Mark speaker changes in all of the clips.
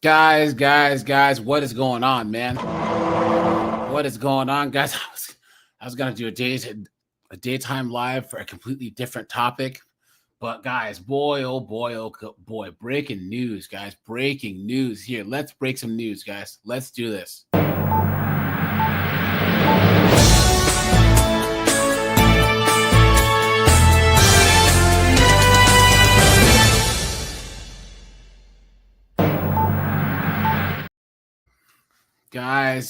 Speaker 1: Guys, what is going on, man? What is going on, guys? I was gonna do a daytime live for a completely different topic, but guys, boy, breaking news, guys, breaking news here. Let's break some news, guys. Let's do this.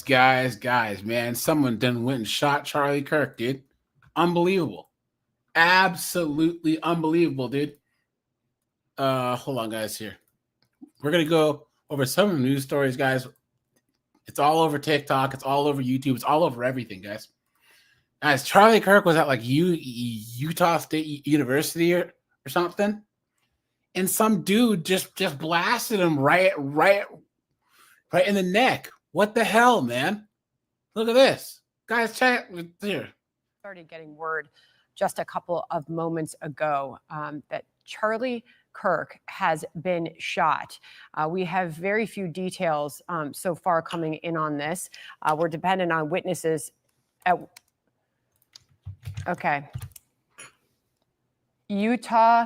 Speaker 1: Guys, man, someone done went and shot Charlie Kirk, dude. Unbelievable. Absolutely unbelievable, dude. Hold on, guys, here. We're going to go over some news stories, guys. It's all over TikTok. It's all over YouTube. It's all over everything, guys. Guys, Charlie Kirk was at like Utah State University or something. And some dude just blasted him right in the neck. What the hell, man? Look at this. Guys, check here.
Speaker 2: Started getting word just a couple of moments ago that Charlie Kirk has been shot. We have very few details so far coming in on this. We're dependent on witnesses Utah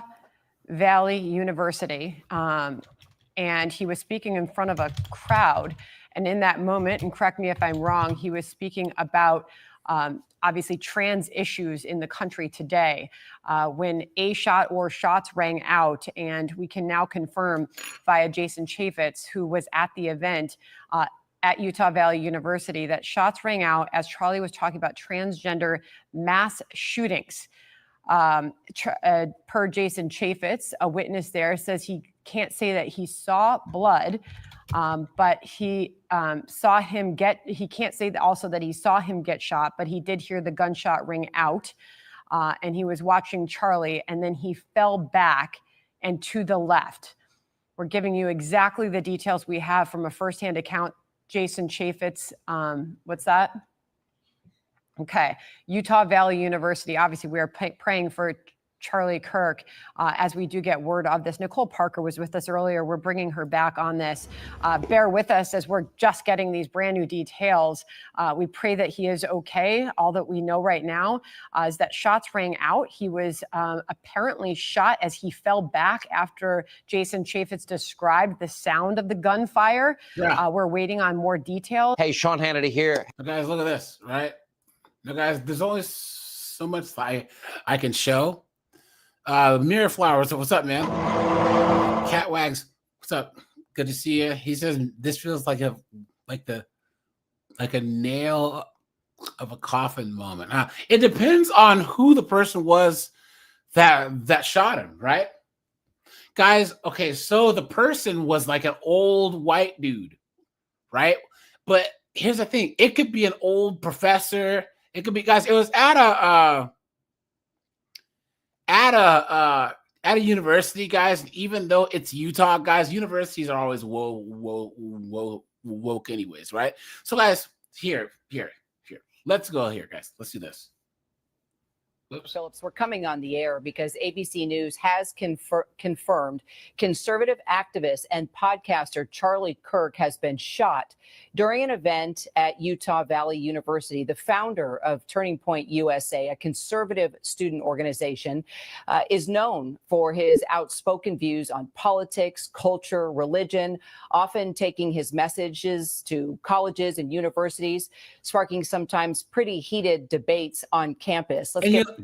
Speaker 2: Valley University. And he was speaking in front of a crowd. And in that moment, and correct me if I'm wrong, he was speaking about obviously trans issues in the country today when a shot or shots rang out. And we can now confirm via Jason Chaffetz, who was at the event at Utah Valley University, that shots rang out as Charlie was talking about transgender mass shootings. Per Jason Chaffetz, a witness there, says he can't say that he saw blood, but he saw him he can't say also that he saw him get shot, but he did hear the gunshot ring out, and he was watching Charlie, and then he fell back and to the left. We're giving you exactly the details we have from a firsthand account. Jason Chaffetz, what's that? Okay, Utah Valley University. Obviously, we are praying for Charlie Kirk as we do get word of this. Nicole Parker was with us earlier. We're bringing her back on this. Bear with us as we're just getting these brand new details. We pray that he is okay. All that we know right now is that shots rang out. He was apparently shot as he fell back after Jason Chaffetz described the sound of the gunfire. Yeah. We're waiting on more details.
Speaker 3: Hey, Sean Hannity here.
Speaker 1: Guys, look at this, right? Now, guys, there's only so much I can show. Mirror Flowers, what's up, man? Cat Wags, what's up? Good to see you. He says this feels like a nail of a coffin moment. It depends on who the person was that shot him, right? Guys, okay, so the person was like an old white dude, right? But here's the thing: it could be an old professor. It could be, guys. It was at a university, guys. Even though it's Utah, guys, universities are always woke, anyways, right? So, guys, here. Let's go here, guys. Let's do this.
Speaker 4: Oops. Phillips, we're coming on the air because ABC News has confirmed conservative activist and podcaster Charlie Kirk has been shot during an event at Utah Valley University. The founder of Turning Point USA, a conservative student organization, is known for his outspoken views on politics, culture, religion, often taking his messages to colleges and universities, sparking sometimes pretty heated debates on campus.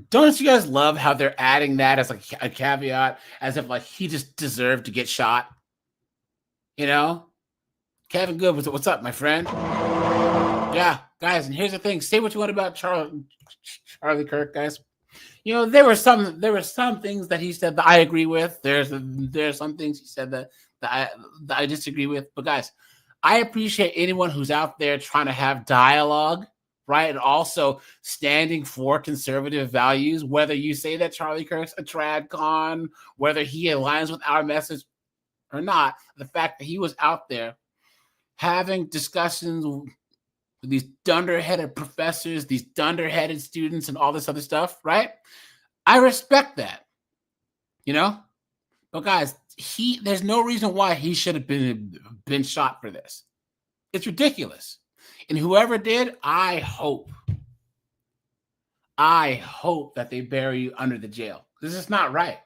Speaker 1: Don't you guys love how they're adding that as like a caveat, as if like he just deserved to get shot? You know, Kevin Good, what's up, my friend? Yeah, guys, and here's the thing: say what you want about Charlie Kirk, guys. You know, there were some things that he said that I agree with. There's some things he said that I disagree with. But guys, I appreciate anyone who's out there trying to have dialogue, right? And also standing for conservative values, whether you say that Charlie Kirk's a trad con, whether he aligns with our message or not, the fact that he was out there having discussions with these dunderheaded professors, these dunderheaded students, and all this other stuff, right? I respect that, you know? But guys, there's no reason why he should have been shot for this. It's ridiculous. And whoever did, I hope that they bury you under the jail. This is not right.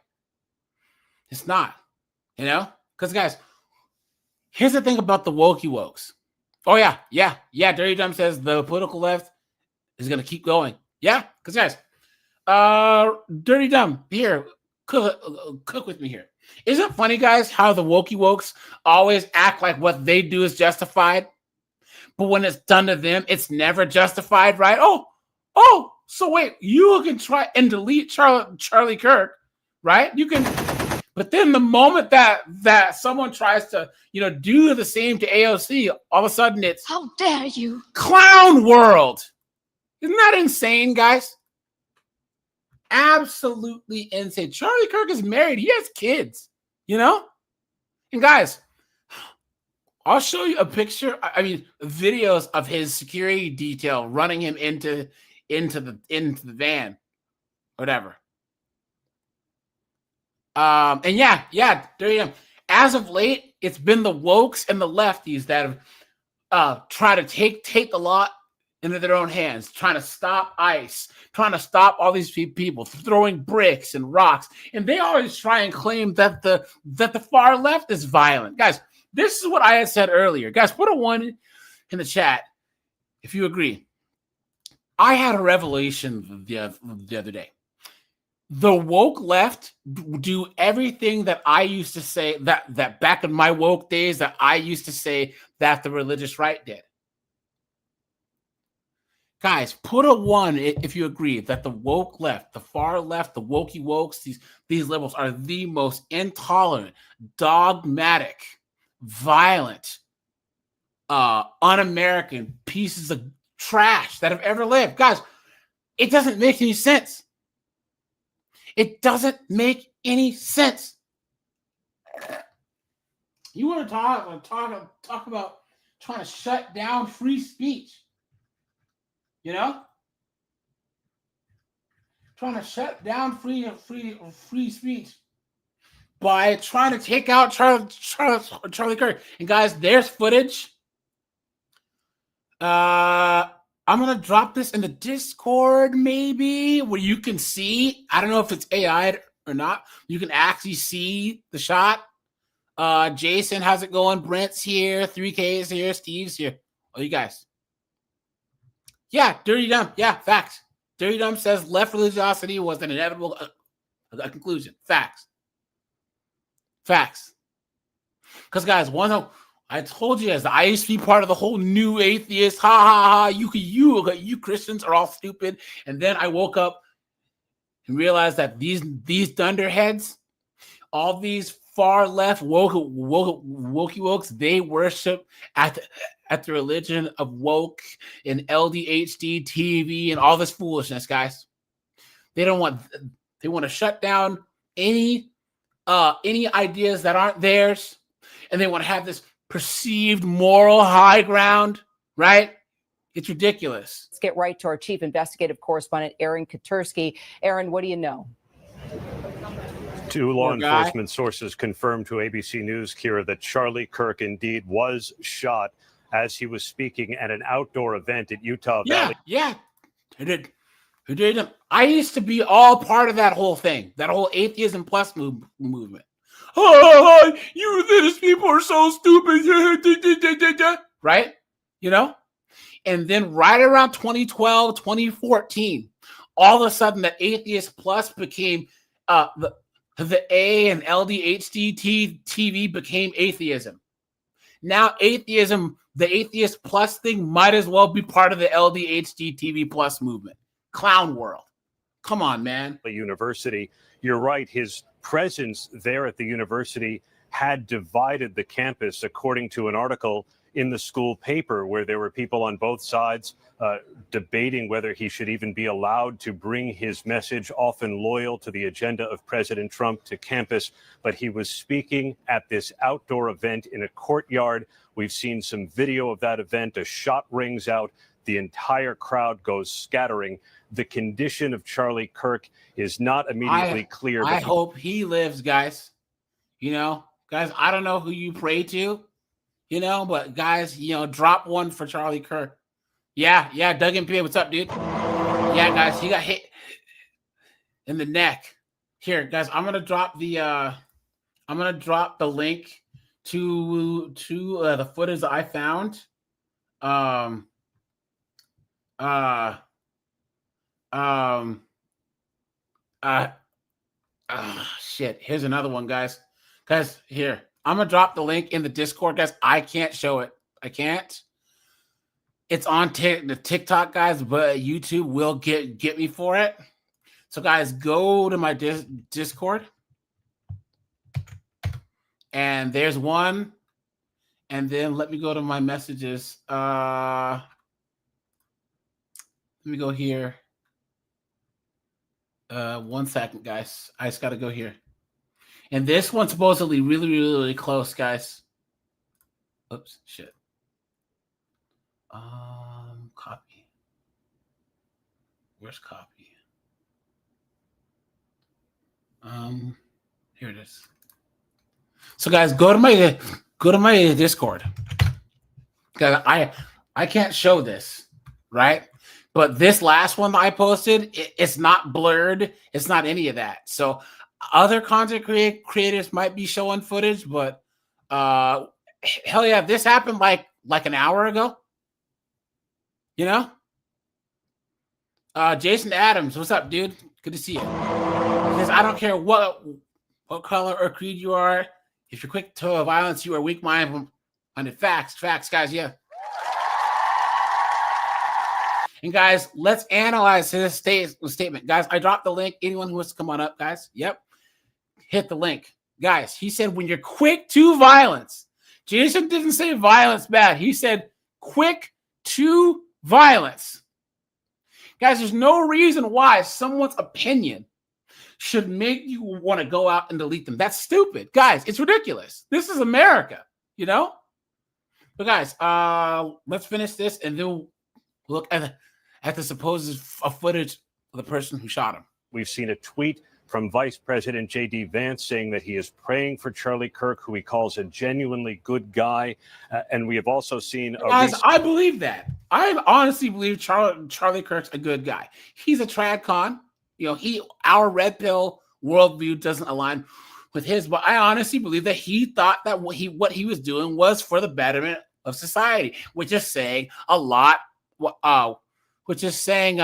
Speaker 1: It's not, because guys, here's the thing about the wokey wokes. Oh yeah. Dirty Dumb says the political left is going to keep going. Yeah, because guys, Dirty Dumb, here, cook with me here. Isn't it funny, guys, how the wokey wokes always act like what they do is justified, but when it's done to them, it's never justified, right? Oh, so wait, you can try and delete Charlie Kirk, right? You can, but then the moment that someone tries to, do the same to AOC, all of a sudden it's,
Speaker 3: how dare you?
Speaker 1: Clown world. Isn't that insane, guys? Absolutely insane. Charlie Kirk is married. He has kids, And guys, I'll show you a picture. I mean, videos of his security detail running him into the van, whatever. And yeah, there you go. As of late, it's been the wokes and the lefties that have tried to take the law into their own hands, trying to stop ICE, trying to stop all these people, throwing bricks and rocks. And they always try and claim that the far left is violent. Guys, this is what I had said earlier. Guys, put a 1 in the chat if you agree. I had a revelation the other day. The woke left do everything that I used to say, that back in my woke days, that I used to say that the religious right did. Guys, put a 1 if you agree that the woke left, the far left, the wokey wokes, these liberals are the most intolerant, dogmatic, violent, un-American pieces of trash that have ever lived. Guys, it doesn't make any sense. It doesn't make any sense. You want to talk about trying to shut down free speech? Trying to shut down free speech by trying to take out Charlie Kirk. And guys, there's footage. I'm gonna drop this in the Discord, maybe, where you can see. I don't know if it's AI or not. You can actually see the shot. Jason, how's it going? Brent's here. 3K is here. Steve's here. Oh, you guys. Yeah, Dirty Dumb. Yeah, facts. Dirty Dumb says left religiosity was an inevitable conclusion. Facts. Because, guys, I told you guys, I used to be part of the whole new atheist. Ha ha ha! You Christians are all stupid. And then I woke up and realized that these dunderheads, all these far left wokey wokes, they worship at the religion of woke and LDHD TV and all this foolishness, guys. They want to shut down any ideas that aren't theirs, and they want to have this perceived moral high ground, right? It's ridiculous.
Speaker 4: Let's get right to our chief investigative correspondent, Aaron Katursky. Aaron, what do you know?
Speaker 5: Two law enforcement sources confirmed to ABC News, Kira, that Charlie Kirk indeed was shot as he was speaking at an outdoor event at Utah Valley.
Speaker 1: Yeah. Who did? I used to be all part of that whole thing, that whole atheism plus movement. Oh, you religious people are so stupid. Right? And then right around 2012, 2014, all of a sudden the atheist plus became the A and LDHD TV became atheism. Now atheism, the atheist plus thing might as well be part of the LDHD TV plus movement. Clown world. Come on, man.
Speaker 5: The university, you're right. His presence there at the university had divided the campus, according to an article in the school paper, where there were people on both sides debating whether he should even be allowed to bring his message, often loyal to the agenda of President Trump, to campus. But he was speaking at this outdoor event in a courtyard. We've seen some video of that event. A shot rings out. The entire crowd goes scattering. The condition of Charlie Kirk is not immediately clear.
Speaker 1: I hope he lives, guys. Guys, I don't know who you pray to, but guys, drop one for Charlie Kirk. Yeah, Doug and P, what's up, dude? Yeah, guys, he got hit in the neck. Here, guys, I'm gonna drop the link to the footage I found. Shit. Here's another one, guys. Guys, here. I'm gonna drop the link in the Discord, guys. I can't show it. I can't. It's on the TikTok, guys, but YouTube will get me for it. So, guys, go to my Discord. And there's one. And then let me go to my messages. Let me go here. 1 second, guys. I just got to go here. And this one's supposedly really, really, really close, guys. Oops, shit. Copy. Where's copy? Here it is. So, guys, go to my Discord. Guys, I can't show this, right? But this last one that I posted, it's not blurred. It's not any of that. So other content creators might be showing footage, but hell yeah, this happened like an hour ago. Jason Adams, what's up, dude? Good to see you. Because I don't care what color or creed you are. If you're quick to violence, you are weak-minded. Facts, guys, yeah. And guys, let's analyze his statement. Guys, I dropped the link. Anyone who wants to come on up, guys. Yep. Hit the link. Guys, he said when you're quick to violence. Jason didn't say violence bad. He said quick to violence. Guys, there's no reason why someone's opinion should make you want to go out and delete them. That's stupid. Guys, it's ridiculous. This is America, But guys, let's finish this and then we'll look at the supposed footage of the person who shot him.
Speaker 5: We've seen a tweet from Vice President J.D. Vance saying that he is praying for Charlie Kirk, who he calls a genuinely good guy. And we have also seen...
Speaker 1: I believe that. I honestly believe Charlie Kirk's a good guy. He's a trad con. Our red pill worldview doesn't align with his, but I honestly believe that he thought that what he was doing was for the betterment of society, which is saying a lot. Which is saying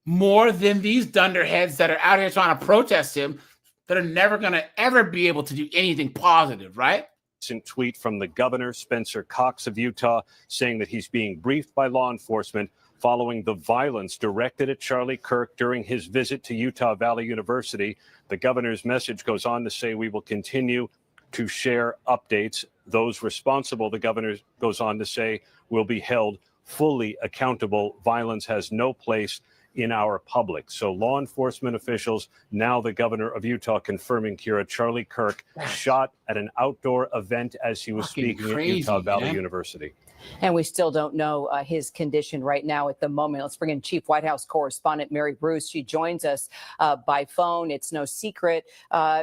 Speaker 1: more than these dunderheads that are out here trying to protest him that are never going to ever be able to do anything positive, right?
Speaker 5: Recent tweet from the governor, Spencer Cox of Utah, saying that he's being briefed by law enforcement following the violence directed at Charlie Kirk during his visit to Utah Valley University. The governor's message goes on to say, we will continue to share updates. Those responsible, the governor goes on to say, will be held fully accountable. Violence has no place in our public. So law enforcement officials, now the governor of Utah confirming, Kira, Charlie Kirk shot at an outdoor event as he was speaking at Utah Valley University.
Speaker 4: And we still don't know his condition right now at the moment. Let's bring in Chief White House correspondent Mary Bruce. She joins us by phone. It's no secret,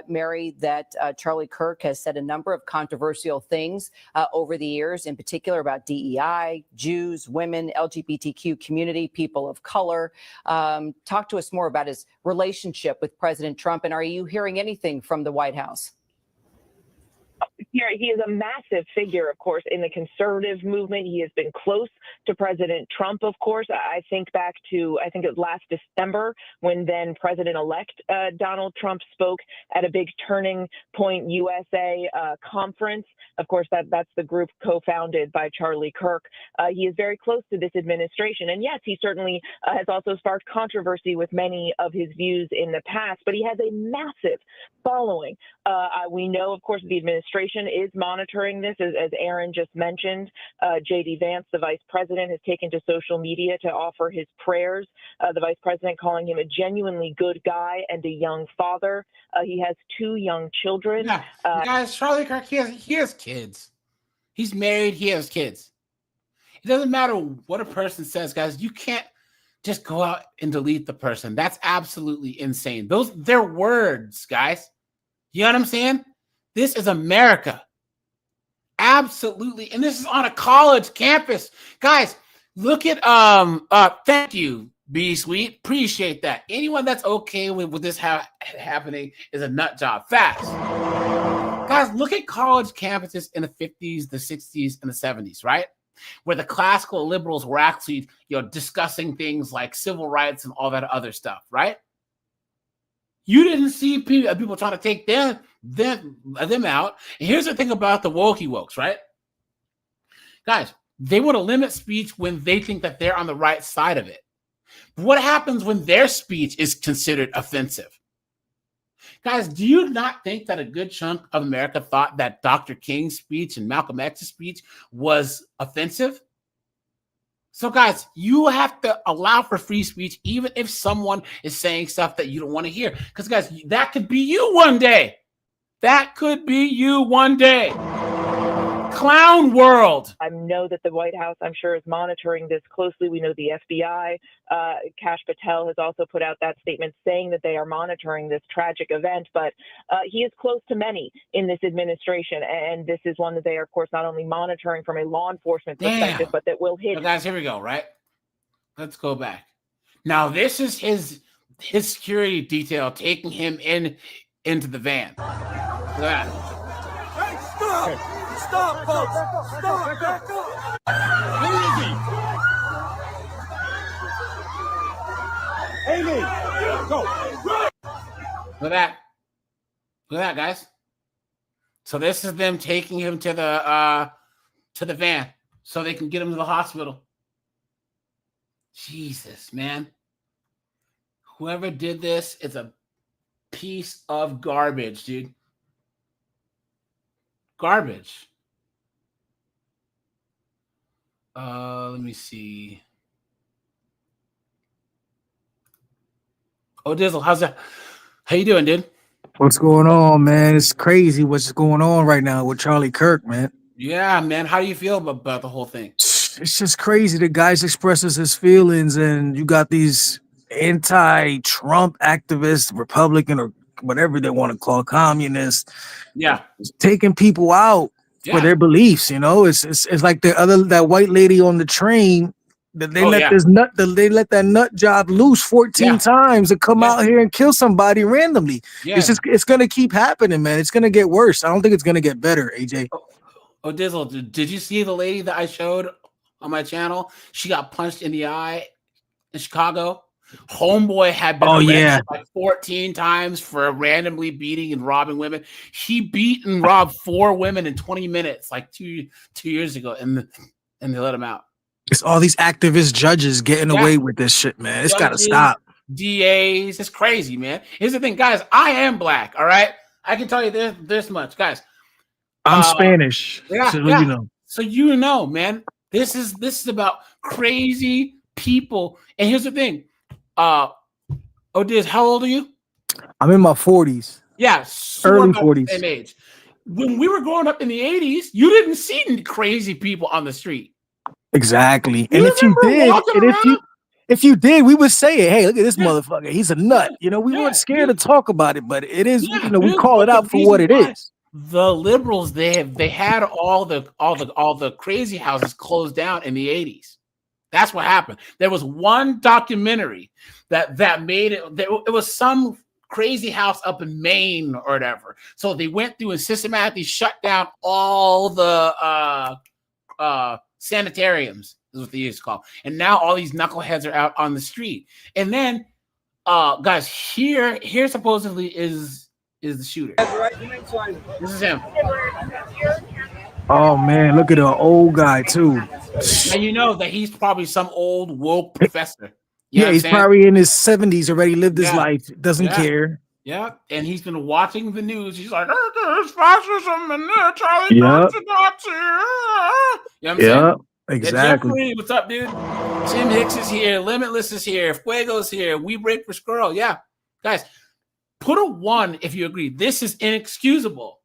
Speaker 4: Mary, that Charlie Kirk has said a number of controversial things over the years, in particular about DEI, Jews, women, LGBTQ community, people of color. Talk to us more about his relationship with President Trump. And are you hearing anything from the White House?
Speaker 3: Here, he is a massive figure, of course, in the conservative movement. He has been close to President Trump, of course. I think back to, I think it was last December when then President-elect Donald Trump spoke at a big Turning Point USA conference. Of course, that's the group co-founded by Charlie Kirk. He is very close to this administration. And yes, he certainly has also sparked controversy with many of his views in the past, but he has a massive following. We know, of course, the administration is monitoring this, as Aaron just mentioned. J.D. Vance, the vice president, has taken to social media to offer his prayers. The vice president calling him a genuinely good guy and a young father. He has 2 young children.
Speaker 1: Yeah. Guys, Charlie Kirk, he has kids. He's married. He has kids. It doesn't matter what a person says, guys. You can't just go out and delete the person. That's absolutely insane. They're words, guys. You know what I'm saying? This is America. Absolutely. And this is on a college campus. Guys, look at thank you, B Sweet. Appreciate that. Anyone that's okay with this happening is a nut job. Fast. Guys, look at college campuses in the 50s, the 60s, and the 70s, right? Where the classical liberals were actually, discussing things like civil rights and all that other stuff, right? You didn't see people trying to take them out. And here's the thing about the wokes, right? Guys, they want to limit speech when they think that they're on the right side of it. But what happens when their speech is considered offensive? Guys, do you not think that a good chunk of America thought that Dr. King's speech and Malcolm X's speech was offensive? So, guys, you have to allow for free speech, even if someone is saying stuff that you don't want to hear. Because, guys, that could be you one day. That could be you one day. Clown world.
Speaker 3: I know that the White House, I'm sure, is monitoring this closely. We know the FBI, Kash Patel, has also put out that statement saying that they are monitoring this tragic event. But he is close to many in this administration. And this is one that they are, of course, not only monitoring from a law enforcement perspective, but that will hit.
Speaker 1: So guys, here we go, right? Let's go back. Now, this is his security detail taking him into the van. Look at that.
Speaker 6: Hey, stop! Okay. Stop, folks! Stop! Back up! Amy! Go!
Speaker 1: Look at that. Look at that, guys. So this is them taking him to the van so they can get him to the hospital. Jesus, man. Whoever did this is a piece of garbage, dude. Garbage. Let me see. Oh, Dizzle, how's that? How you doing, dude?
Speaker 7: What's going on, man? It's crazy what's going on right now with Charlie Kirk, man.
Speaker 1: Yeah, man. How do you feel about the whole thing?
Speaker 7: It's just crazy. The guy expresses his feelings, and you got these anti-Trump activists, Republican or whatever they want to call communists, taking people out for their beliefs. It's like that white lady on the train that they they let that nut job loose 14 times to come out here and kill somebody randomly. It's gonna keep happening, man. It's gonna get worse. I don't think it's gonna get better, AJ.
Speaker 1: Oh, Dizzle, did you see the lady that I showed on my channel? She got punched in the eye in Chicago. Homeboy had been arrested like 14 times for randomly beating and robbing women. He beat and robbed 4 women in 20 minutes, like two years ago, and they let him out.
Speaker 7: It's all these activist judges getting away with this shit, man. It's got to stop.
Speaker 1: DAs, it's crazy, man. Here's the thing, guys. I am black, all right? I can tell you this much, guys.
Speaker 7: I'm Spanish.
Speaker 1: So you know, man. This is about crazy people. And here's the thing. Diz, how old are you?
Speaker 7: I'm in my 40s.
Speaker 1: Yeah,
Speaker 7: early 40s.
Speaker 1: Same age. When we were growing up in the 80s, you didn't see any crazy people on the street.
Speaker 7: Exactly. And if you did, we would say it. Hey, look at this motherfucker. He's a nut. We weren't scared to talk about it, but it is. We call it out for what it is.
Speaker 1: The liberals, they had all the crazy houses closed down in the 80s. That's what happened. There was one documentary that made it. It was some crazy house up in Maine or whatever. So they went through and systematically shut down all the sanitariums, is what they used to call. And now all these knuckleheads are out on the street. And then, guys, here supposedly is the shooter. This is him.
Speaker 7: Oh man, look at the old guy too.
Speaker 1: And you know that he's probably some old woke professor.
Speaker 7: He's probably in his 70s, already lived his life, doesn't care.
Speaker 1: Yeah, and he's been watching the news. He's like, there's fascism and Charlie Kirk's a Nazi. You know what I'm saying?
Speaker 7: Exactly.
Speaker 1: Jeffrey, what's up, dude? Tim Hicks is here. Limitless is here. Fuego's here. We break for Skrull. Yeah. Guys, put a 1 if you agree. This is inexcusable.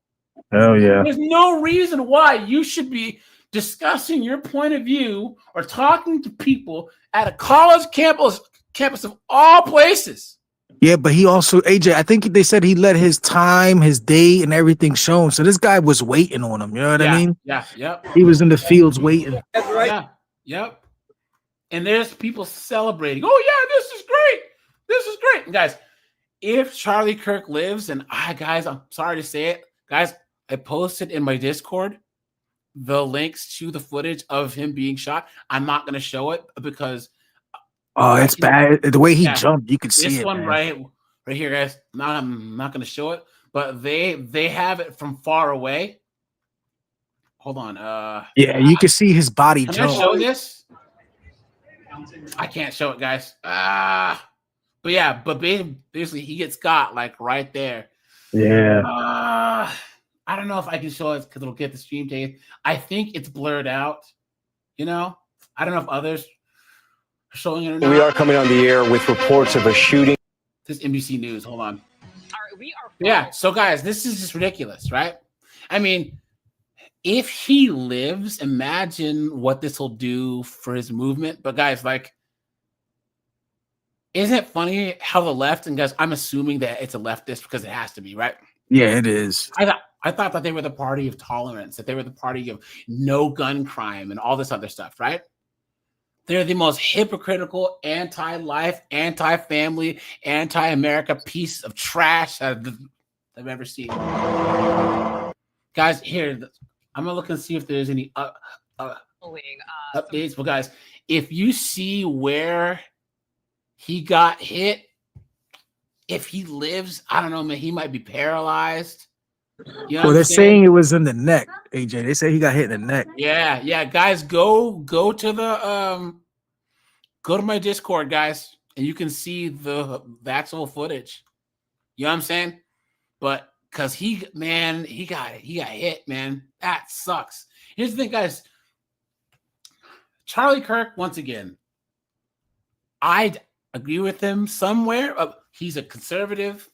Speaker 7: Hell yeah.
Speaker 1: There's no reason why you should be discussing your point of view or talking to people at a college campus of all places.
Speaker 7: Yeah, but he also, AJ, I think they said he let his time, his day, and everything shown. So this guy was waiting on him. You know what I mean?
Speaker 1: Yeah. Yep.
Speaker 7: He was in the fields waiting.
Speaker 6: That's right.
Speaker 1: Yeah. Yep. And there's people celebrating. Oh yeah, this is great. This is great, and guys. If Charlie Kirk lives, and guys, I'm sorry to say it, guys, I posted in my Discord the links to the footage of him being shot. I'm not going to show it because
Speaker 7: It's bad. The way he
Speaker 1: yeah,
Speaker 7: jumped, you could see
Speaker 1: this
Speaker 7: it.
Speaker 1: one
Speaker 7: Man.
Speaker 1: right here, guys. I'm not going to show it, but they have it from far away. Hold on.
Speaker 7: Yeah, you can see his body
Speaker 1: Can
Speaker 7: jump.
Speaker 1: I show this? I can't show it, guys. But yeah, but basically he gets got like right there.
Speaker 7: Yeah.
Speaker 1: I don't know if I can show it because it'll get the stream tape. I think it's blurred out. You know, I don't know if others are showing it or not.
Speaker 8: We are coming on the air with reports of a shooting.
Speaker 1: This is NBC News. Hold on.
Speaker 4: All right,
Speaker 1: Yeah. So guys, this is just ridiculous, right? I mean, if he lives, imagine what this will do for his movement. But guys, like, isn't it funny how the left, and guys, I'm assuming that it's a leftist because it has to be, right?
Speaker 7: Yeah, it is.
Speaker 1: I thought that they were the party of tolerance, that they were the party of no gun crime and all this other stuff, right? They're the most hypocritical, anti-life, anti-family, anti-America piece of trash I've ever seen. Guys, here, I'm gonna look and see if there's any updates. But guys, if you see where he got hit, if he lives, I don't know, man, he might be paralyzed. You know
Speaker 7: Well, they're saying it was in the neck, AJ. They say he got hit in the neck.
Speaker 1: Yeah, guys, go to the go to my Discord, guys, and you can see the actual footage. You know what I'm saying? But because he got hit, man. That sucks. Here's the thing, guys. Charlie Kirk, once again, I'd agree with him somewhere. He's a conservative.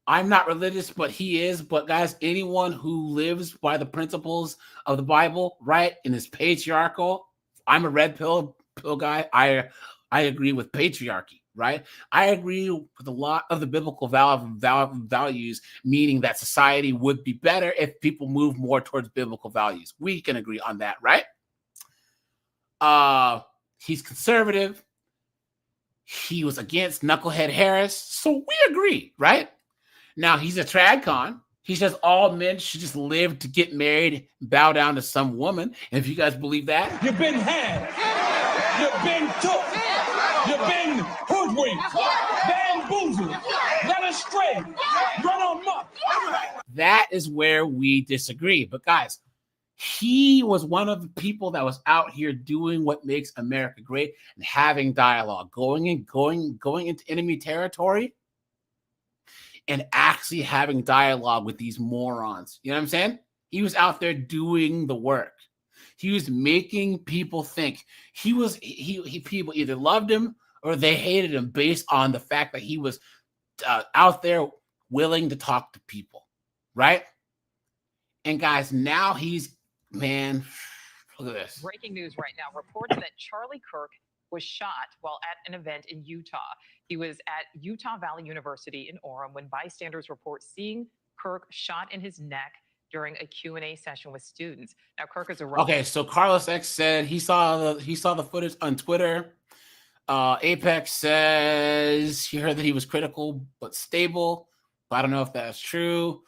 Speaker 1: I'm not religious, but he is. But guys, anyone who lives by the principles of the Bible, right, and is patriarchal, I'm a red pill guy. I agree with patriarchy, right? I agree with a lot of the biblical values, meaning that society would be better if people move more towards biblical values. We can agree on that, right? He's conservative. He was against Knucklehead Harris, so we agree, right? Now, he's a tradcon. He says all men should just live to get married, bow down to some woman. And if you guys believe that,
Speaker 6: You've been had. You've been took. You've been hoodwinked, bamboozled, led astray, run amok.
Speaker 1: that is where we disagree. But guys, he was one of the people that was out here doing what makes America great and having dialogue, going into enemy territory and actually having dialogue with these morons. You know what I'm saying? He was out there doing the work. He was making people think. People either loved him or they hated him based on the fact that he was out there willing to talk to people, right? And guys, now he's, man, look at this.
Speaker 9: Breaking news right now reports that Charlie Kirk was shot while at an event in Utah. He was at Utah Valley University in Orem when bystanders report seeing Kirk shot in his neck during a Q&A session with students. Now, Kirk is a
Speaker 1: okay. So Carlos X said he saw the footage on Twitter. Apex says he heard that he was critical but stable. But I don't know if that's true.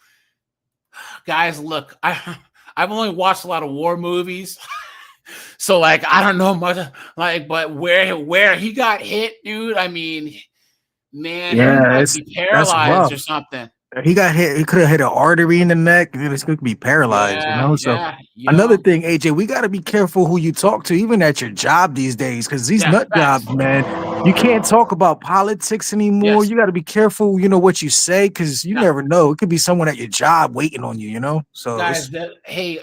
Speaker 1: Guys, look, I've only watched a lot of war movies. So like I don't know much like, but where he got hit, dude, I mean, man,
Speaker 7: Yeah,
Speaker 1: he might be paralyzed or something.
Speaker 7: He got hit. He could have hit an artery in the neck, and it's going to be paralyzed.
Speaker 1: Yeah,
Speaker 7: you know. So another thing, AJ, we got to be careful who you talk to, even at your job these days, because these nut jobs, man, you can't talk about politics anymore. You got to be careful, you know, what you say, because you never know. It could be someone at your job waiting on you, you know. So
Speaker 1: guys, hey,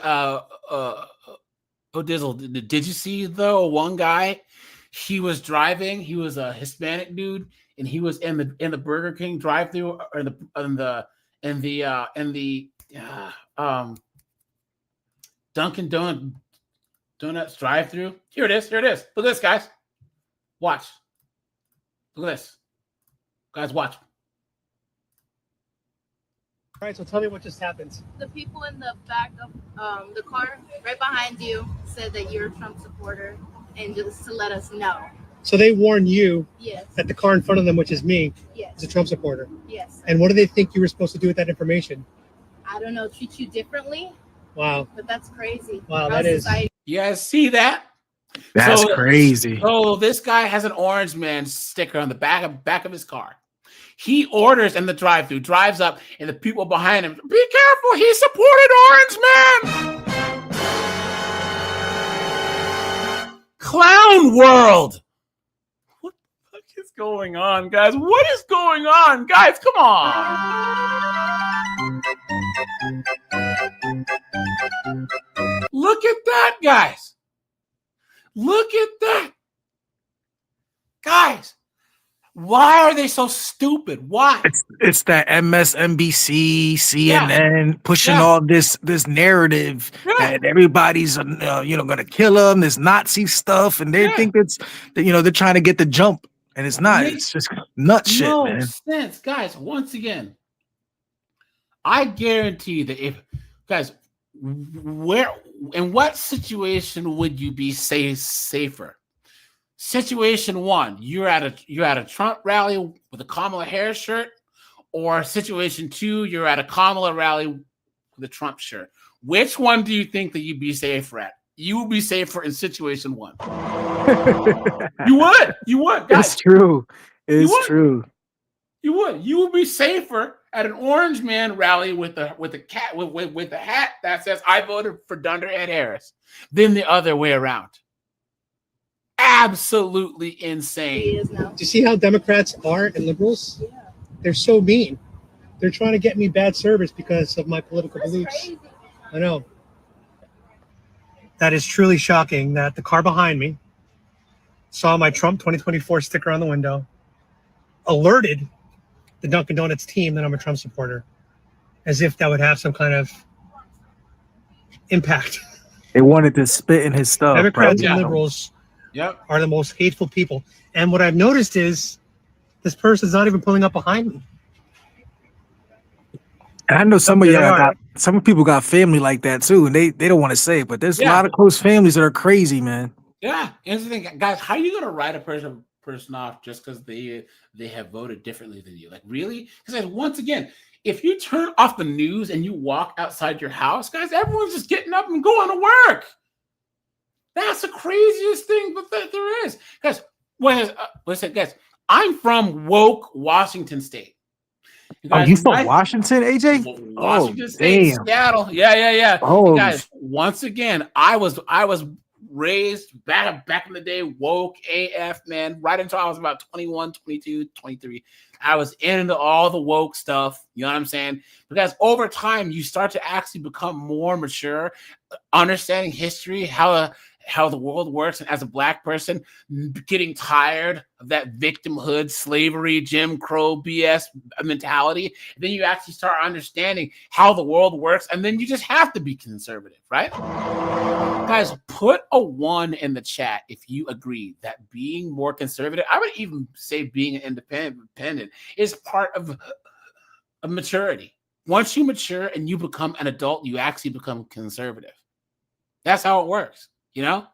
Speaker 1: Dizzle, did you see though one guy? He was driving. He was a Hispanic dude, and he was in the Burger King drive-thru or in the Dunkin' Donuts drive-thru. Here it is. Look at this, guys. Watch. Look at this, guys. Watch.
Speaker 10: All right, so tell me what just happened.
Speaker 11: The people in the back of the car right behind you said that you're a Trump supporter and just to let us know.
Speaker 10: So they warned you
Speaker 11: Yes.
Speaker 10: that the car in front of them, which is me,
Speaker 11: Yes.
Speaker 10: is a Trump supporter.
Speaker 11: Yes.
Speaker 10: And what do they think you were supposed to do with that information?
Speaker 11: I don't know, treat you differently.
Speaker 10: Wow.
Speaker 11: But that's crazy.
Speaker 10: Wow, that is.
Speaker 1: You guys see that?
Speaker 7: That's crazy.
Speaker 1: So this guy has an Orange Man sticker on the back of his car. He orders in the drive-thru, drives up, and the people behind him, be careful, he supported Orange Man! Clown world! What the fuck is going on, guys? What is going on? Guys, come on! Look at that, guys! Look at that! Guys! Why are they so stupid? Why?
Speaker 7: It's that MSNBC, CNN pushing all this narrative that everybody's gonna kill them. This Nazi stuff, and they think it's they're trying to get the jump, and it's not. It's just nut shit, man.
Speaker 1: Sense, guys. Once again, I guarantee that if guys, in what situation would you be safer? Situation one, you're at a Trump rally with a Kamala Harris shirt, or situation two, you're at a Kamala rally with a Trump shirt. Which one do you think that you'd be safer at? You would be safer in situation one. You would. Guys.
Speaker 7: It's true. It's true.
Speaker 1: You would be safer at an Orange Man rally with a hat that says "I voted for Dunderhead Harris" than the other way around. Absolutely insane.
Speaker 10: Do you see how Democrats are and liberals? Yeah. They're so mean. They're trying to get me bad service because of my political beliefs. Crazy. I know. That is truly shocking that the car behind me saw my Trump 2024 sticker on the window, alerted the Dunkin' Donuts team that I'm a Trump supporter, as if that would have some kind of impact.
Speaker 7: They wanted to spit in his stuff.
Speaker 10: Democrats and liberals are the most hateful people. And what I've noticed is this person's not even pulling up behind me.
Speaker 7: And I know some people got family like that too, and they don't want to say it, but there's a lot of close families that are crazy, man.
Speaker 1: Yeah, and the thing, guys, how are you gonna write a person off just because they have voted differently than you? Like, really? Because once again, if you turn off the news and you walk outside your house, guys, everyone's just getting up and going to work. That's the craziest thing that there is. Guys, listen, guys, I'm from woke Washington State.
Speaker 7: You from Washington, AJ?
Speaker 1: Washington State,
Speaker 7: damn.
Speaker 1: Seattle. Yeah.
Speaker 7: Oh,
Speaker 1: guys, once again, I was raised back in the day, woke AF, man, right until I was about 21, 22, 23. I was into all the woke stuff. You know what I'm saying? Because over time, you start to actually become more mature, understanding history, how the world works. And as a Black person, getting tired of that victimhood, slavery, Jim Crow BS mentality, then you actually start understanding how the world works. And then you just have to be conservative, right? Guys, put a 1 in the chat if you agree that being more conservative, I would even say being an independent, is part of maturity. Once you mature and you become an adult, you actually become conservative. That's how it works. You know,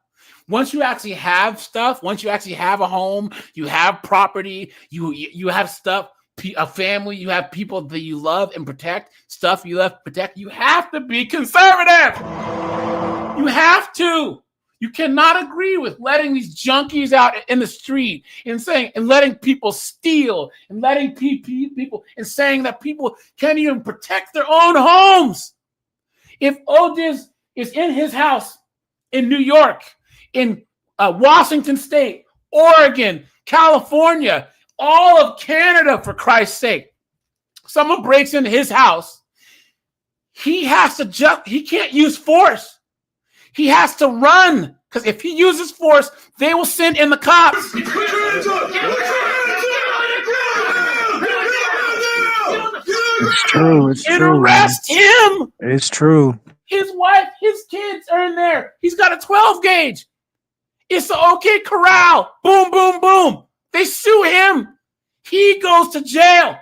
Speaker 1: once you actually have stuff, once you actually have a home, you have property, you have stuff, a family, you have people that you love and protect, stuff you love to protect, you have to be conservative. You have to. You cannot agree with letting these junkies out in the street and letting people steal and letting people and saying that people can't even protect their own homes. If Odiz is in his house in New York, in Washington State, Oregon, California, all of Canada, for Christ's sake, someone breaks into his house, he can't use force. He has to run, because if he uses force, they will send in the cops.
Speaker 7: It's true. It's
Speaker 1: and
Speaker 7: true.
Speaker 1: Arrest him.
Speaker 7: It's true.
Speaker 1: His wife, his kids are in there. He's got a 12 gauge. It's the OK Corral. Boom, boom, boom. They sue him. He goes to jail.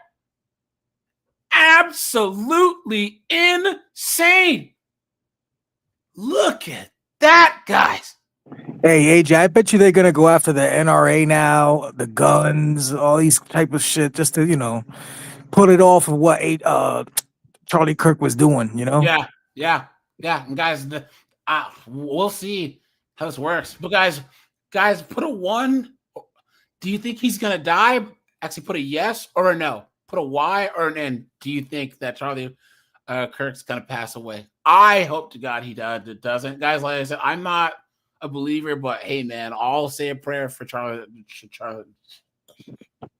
Speaker 1: absolutely insane. Look at that, guys.
Speaker 7: Hey, AJ, I bet you they're gonna go after the NRA now, the guns, all these type of shit, just to put it off of what Charlie Kirk was doing.
Speaker 1: Yeah. And guys, we'll see how this works. But guys, put a 1. Do you think he's gonna die? Actually, put a yes or a no. Put a Y or an N. Do you think that Charlie Kirk's gonna pass away? I hope to God he doesn't. Guys, like I said, I'm not a believer, but hey, man, I'll say a prayer for Charlie.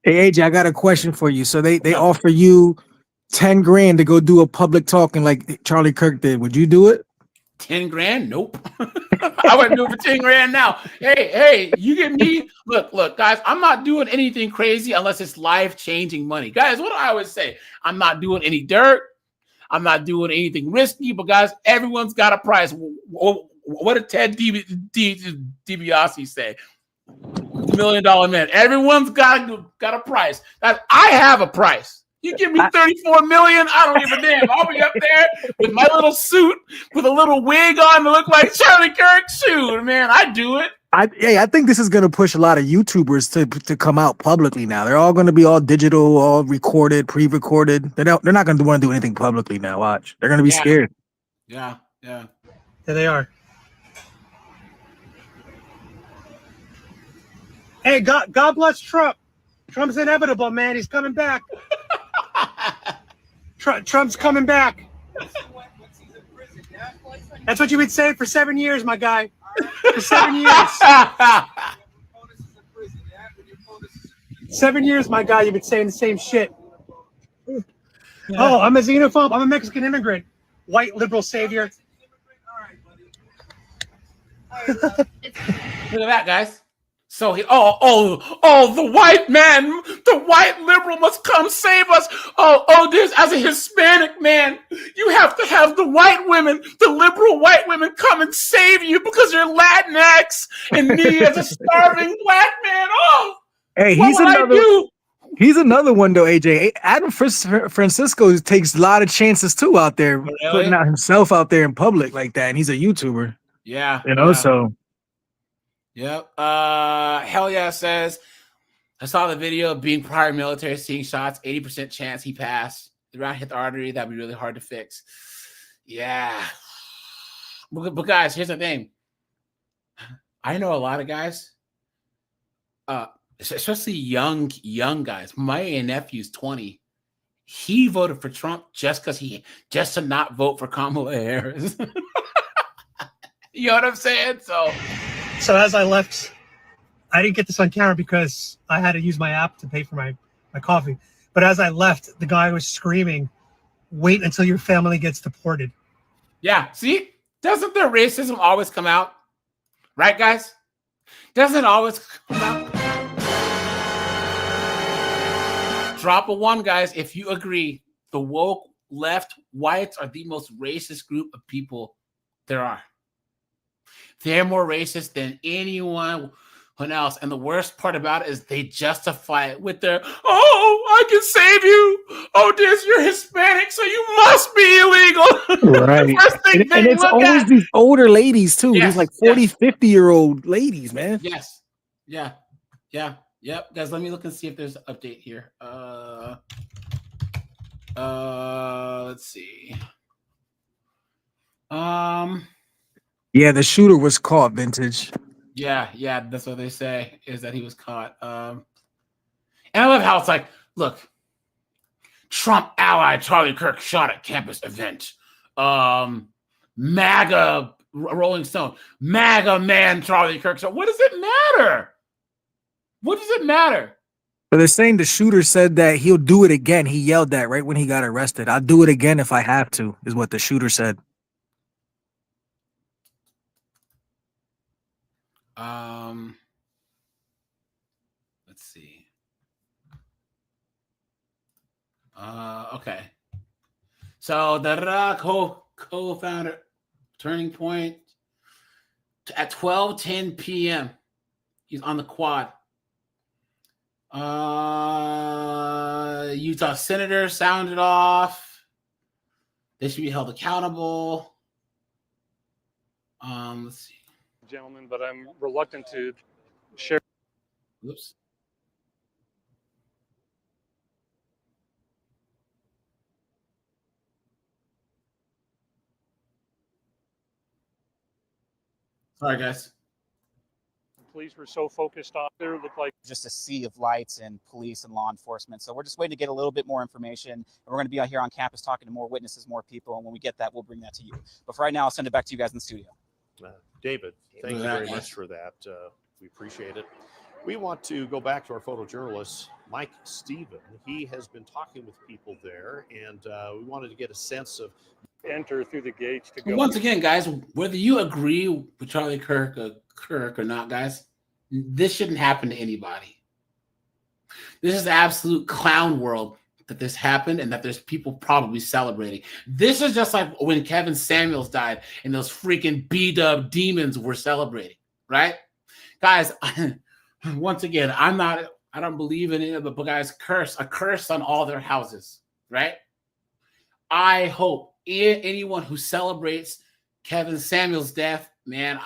Speaker 7: Hey, AJ, I got a question for you. So they offer you 10 grand to go do a public talking like Charlie Kirk did. Would you do it?
Speaker 1: 10 grand? Nope. I wouldn't do it for 10 grand now. Hey, you get me? Look, guys, I'm not doing anything crazy unless it's life-changing money. Guys, what do I always say? I'm not doing any dirt. I'm not doing anything risky, but guys, everyone's got a price. What did Ted DiBiase say? $1 million man. Everyone's got a price. Guys, I have a price. You give me 34 million, I don't give a damn. I'll be up there with my little suit with a little wig on to look like Charlie Kirk. Shoot, man, I'd do it.
Speaker 7: I think this is going to push a lot of YouTubers to come out publicly now. They're all going to be all digital, all recorded, pre-recorded. They're not going to want to do anything publicly now. Watch. They're going to be scared.
Speaker 1: Yeah.
Speaker 10: There they are. Hey, God bless Trump. Trump's inevitable, man. He's coming back. Trump's coming back. That's what you've been saying for 7 years, my guy. For 7 years. 7 years, my guy. You've been saying the same shit. Oh, I'm a xenophobe. I'm a Mexican immigrant. White liberal savior.
Speaker 1: Look at that, guys. So the white man, the white liberal must come save us. This as a Hispanic man, you have to have the white women, the liberal white women come and save you because you're Latinx and me as a starving black man.
Speaker 7: Hey, he's another one though, AJ. Adam Francisco takes a lot of chances too out there, putting out himself out there in public like that, and he's a YouTuber.
Speaker 1: Yeah.
Speaker 7: So.
Speaker 1: Yep. Hell yeah says, I saw the video of being prior military, seeing shots, 80% chance he passed. The round hit the artery. That'd be really hard to fix. Yeah. But guys, here's the thing. I know a lot of guys, especially young guys. My nephew's 20. He voted for Trump just to not vote for Kamala Harris. You know what I'm saying?
Speaker 10: So as I left, I didn't get this on camera because I had to use my app to pay for my coffee. But as I left, the guy was screaming, "Wait until your family gets deported."
Speaker 1: Yeah, see? Doesn't the racism always come out? Right, guys? Doesn't it always come out? Drop a 1, guys, if you agree. The woke left whites are the most racist group of people there are. They're more racist than anyone else. And the worst part about it is they justify it with their, I can save you. You're Hispanic, so you must be illegal.
Speaker 7: Right. and it's always these older ladies, too. These like 40, 50-year-old ladies, man.
Speaker 1: Yes. Yeah. Yep. Guys, let me look and see if there's an update here. Let's see.
Speaker 7: Yeah, the shooter was caught, Vintage.
Speaker 1: Yeah, that's what they say, is that he was caught. And I love how it's like, look, Trump ally Charlie Kirk shot at campus event. MAGA Rolling Stone, MAGA man Charlie Kirk. So what does it matter?
Speaker 7: But they're saying the shooter said that he'll do it again. He yelled that right when he got arrested. I'll do it again if I have to, is what the shooter said.
Speaker 1: Let's see. Okay. So the co-founder, Turning Point, at 12:10 p.m. He's on the quad. Utah senator sounded off. They should be held accountable. Let's see.
Speaker 12: Gentlemen, but I'm reluctant to share.
Speaker 1: Oops. Sorry, guys.
Speaker 12: Police were so focused on there, looked like
Speaker 13: just a sea of lights and police and law enforcement. So we're just waiting to get a little bit more information. And we're going to be out here on campus talking to more witnesses, more people. And when we get that, we'll bring that to you. But for right now, I'll send it back to you guys in the studio.
Speaker 14: David, thank you very much for that. We appreciate it. We want to go back to our photojournalist, Mike Stephen. He has been talking with people there, and we wanted to get a sense of
Speaker 12: enter through the gates to go.
Speaker 1: Once again, guys, whether you agree with Charlie Kirk or not, guys, this shouldn't happen to anybody. This is the absolute clown world that this happened and that there's people probably celebrating. This is just like when Kevin Samuels died and those freaking B-dub demons were celebrating, right? Guys, once again, I don't believe in it, but guys, a curse on all their houses, right? I hope anyone who celebrates Kevin Samuels' death, man,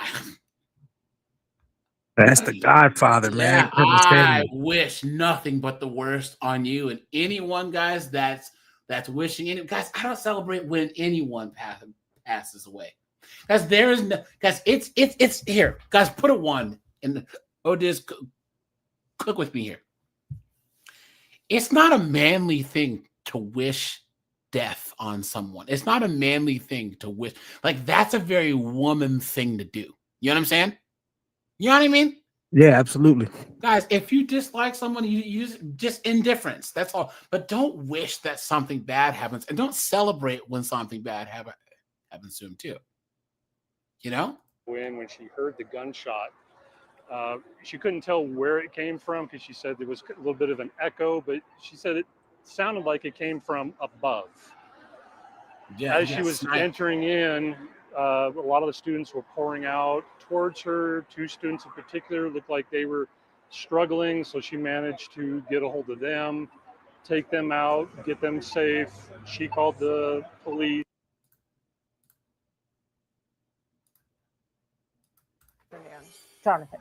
Speaker 7: that's the Godfather, man.
Speaker 1: I wish nothing but the worst on you and anyone, guys, that's wishing any. Guys, I don't celebrate when anyone passes away. Guys, there is no, guys. It's here, guys. Put a 1 in. Just cook with me here. It's not a manly thing to wish death on someone. It's not a manly thing to wish. Like, that's a very woman thing to do. You know what I'm saying? You know what I mean?
Speaker 7: Yeah, absolutely.
Speaker 1: Guys, if you dislike someone, you use just indifference. That's all. But don't wish that something bad happens. And don't celebrate when something bad happens to him too. You know?
Speaker 12: When she heard the gunshot, she couldn't tell where it came from because she said there was a little bit of an echo, but she said it sounded like it came from above.
Speaker 1: Yeah,
Speaker 12: as she was entering in, a lot of the students were pouring out towards her. 2 students in particular looked like they were struggling, so she managed to get a hold of them, take them out, get them safe. She called the police.
Speaker 4: Jonathan.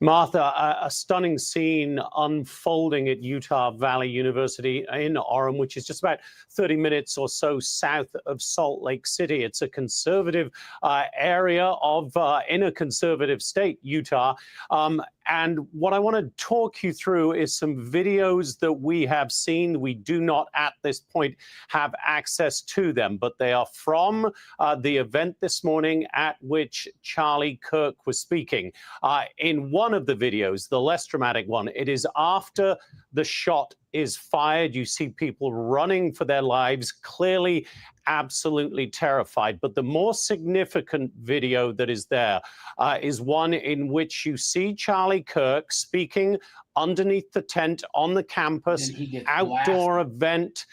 Speaker 15: Martha, a stunning scene unfolding at Utah Valley University in Orem, which is just about 30 minutes or so south of Salt Lake City. It's a conservative area in a conservative state, Utah. And what I want to talk you through is some videos that we have seen. We do not at this point have access to them, but they are from the event this morning at which Charlie Kirk was speaking. In one of the videos, the less dramatic one, it is after the shot is fired. You see people running for their lives, clearly absolutely terrified. But the more significant video that is there is one in which you see Charlie Kirk speaking underneath the tent on the campus, outdoor event.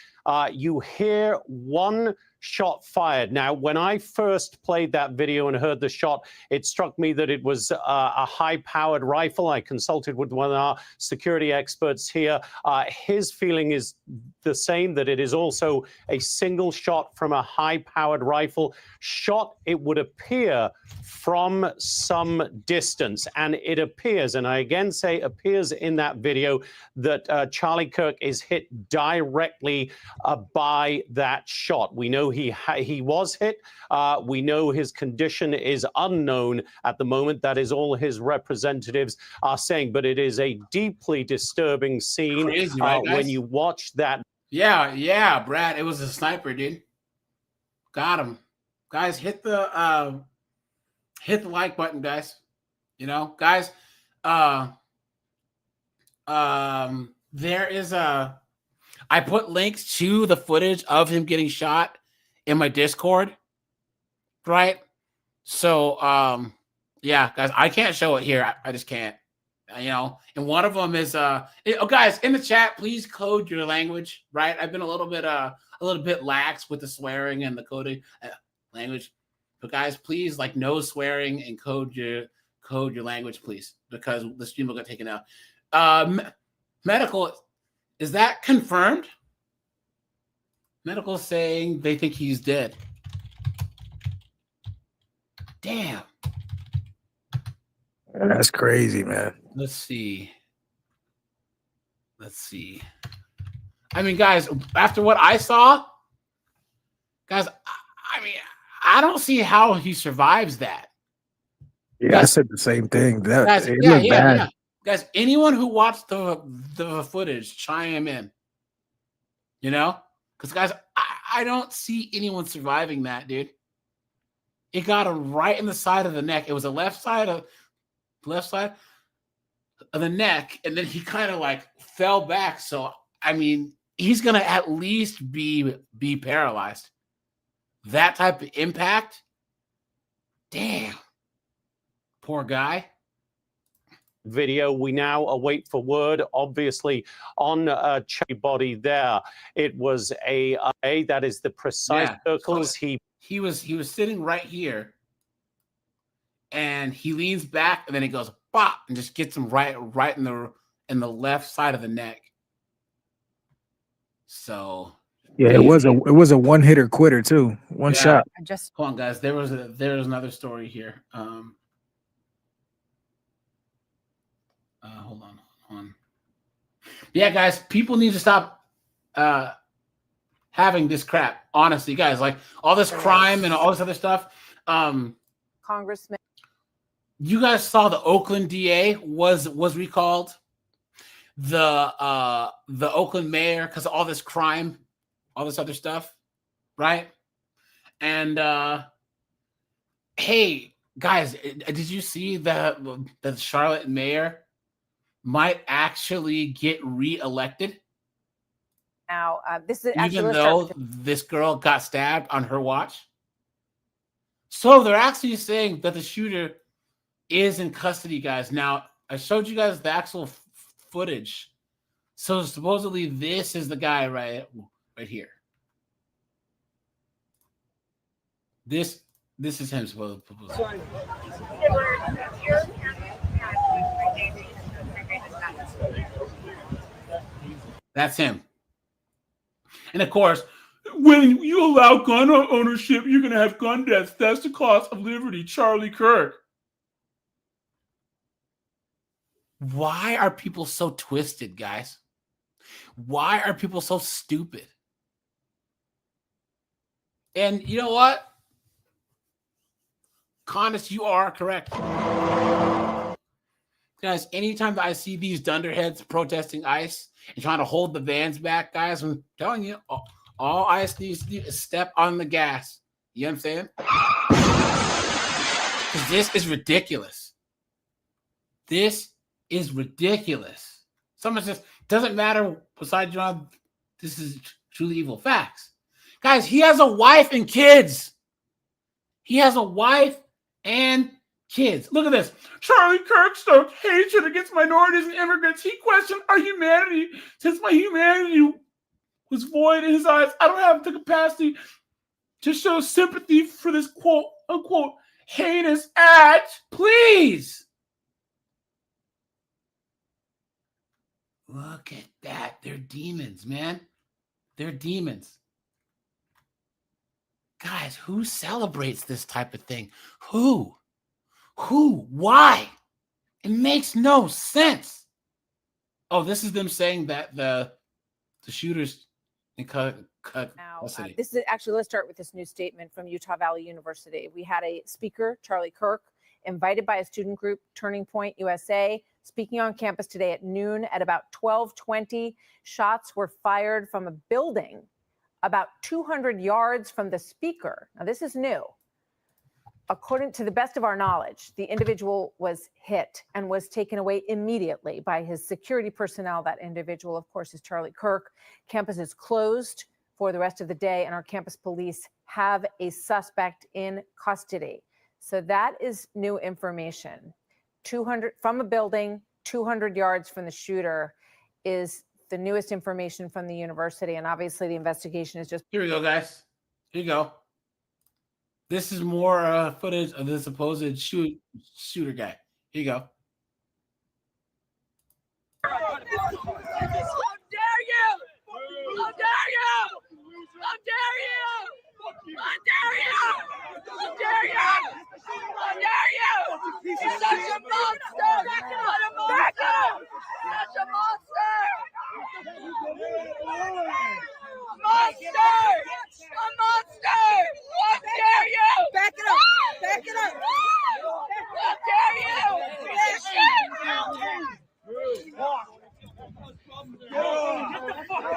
Speaker 15: You hear one shot fired. Now, when I first played that video and heard the shot, it struck me that it was a high-powered rifle. I consulted with one of our security experts here. His feeling is the same, that it is also a single shot from a high-powered rifle. Shot, it would appear, from some distance. And it appears, and I again say appears in that video, that Charlie Kirk is hit directly by that shot. We know he was hit. We know his condition is unknown at the moment. That is all his representatives are saying. But it is a deeply disturbing scene.
Speaker 1: Crazy, right,
Speaker 15: when you watch that.
Speaker 1: Yeah, Brad. It was a sniper, dude. Got him. Guys, hit the like button, guys. You know, guys. There is I put links to the footage of him getting shot in my Discord, right? So, yeah, guys, I can't show it here. I just can't, you know. And one of them is, guys, in the chat, please code your language, right? I've been a little bit lax with the swearing and the coding language, but guys, please, like, no swearing and code your language, please, because the stream will get taken out. Medical, is that confirmed? Medical saying they think he's dead. Damn.
Speaker 7: That's crazy, man.
Speaker 1: Let's see. I mean, guys, after what I saw, guys, I mean, I don't see how he survives that.
Speaker 7: Yeah,
Speaker 1: Guys,
Speaker 7: I said the same thing. That
Speaker 1: guys,
Speaker 7: it
Speaker 1: yeah.
Speaker 7: looked bad.
Speaker 1: Guys, anyone who watched the footage, chime in. You know? Because, guys, I don't see anyone surviving that, dude. It got him right in the side of the neck. It was the left side of the neck, and then he kind of like fell back. So, I mean, he's going to at least be paralyzed. That type of impact, damn. Poor guy.
Speaker 15: Video. We now await for word. Obviously, on Cherry body there, it was a that is the precise circles.
Speaker 1: So he was sitting right here, and he leans back, and then he goes bop, and just gets him right in the left side of the neck. So
Speaker 7: yeah, it was a one hitter quitter too. One shot.
Speaker 1: Hold on, guys. There was another story here. Hold on. Yeah, guys, people need to stop having this crap. Honestly, guys, like all this crime and all this other stuff.
Speaker 2: Congressman,
Speaker 1: you guys saw the Oakland DA was recalled. The Oakland mayor, because of all this crime, all this other stuff, right? And hey, guys, did you see that the Charlotte mayor might actually get reelected?
Speaker 2: Now, this is
Speaker 1: even though this girl got stabbed on her watch. So they're actually saying that the shooter is in custody, guys. Now, I showed you guys the actual footage. So supposedly this is the guy right here. This is him supposedly. That's him. And of course, when you allow gun ownership, you're going to have gun deaths. That's the cost of liberty. Charlie Kirk. Why are people so twisted, guys? Why are people so stupid? And you know what? Connis, you are correct. Guys, anytime that I see these dunderheads protesting ICE and trying to hold the vans back, guys, I'm telling you, all ICE needs to do is step on the gas. You know what I'm saying? Because this is ridiculous. This is ridiculous. Someone says, doesn't matter besides John, this is truly evil facts. Guys, he has a wife and kids. He has a wife and kids. Look at this. Charlie Kirk stoked hatred against minorities and immigrants. He questioned our humanity. Since my humanity was void in his eyes, I don't have the capacity to show sympathy for this quote unquote heinous act. Please. Look at that. They're demons, man. They're demons. Guys, who celebrates this type of thing? Who? Why? It makes no sense. Oh, this is them saying that the shooters in custody.
Speaker 16: This is actually, let's start with this new statement from Utah Valley University. We had a speaker, Charlie Kirk, invited by a student group, Turning Point USA, speaking on campus today at noon. At about 12:20, shots were fired from a building about 200 yards from the speaker. Now, this is new. According to the best of our knowledge, the individual was hit and was taken away immediately by his security personnel. That individual, of course, is Charlie Kirk. Campus is closed for the rest of the day, and our campus police have a suspect in custody. So that is new information. 200 from a building, 200 yards from the shooter is the newest information from the university. And obviously the investigation is just...
Speaker 1: Here we go, guys. Here you go. This is more footage of the supposed shooter guy. Here you go.
Speaker 6: dare you? How dare you? How dare you? How dare you? How dare you? How dare you? You're such a monster! What a monster! Such a monster! Monster! A monster! How dare you? Back it up! Back it up! How dare you?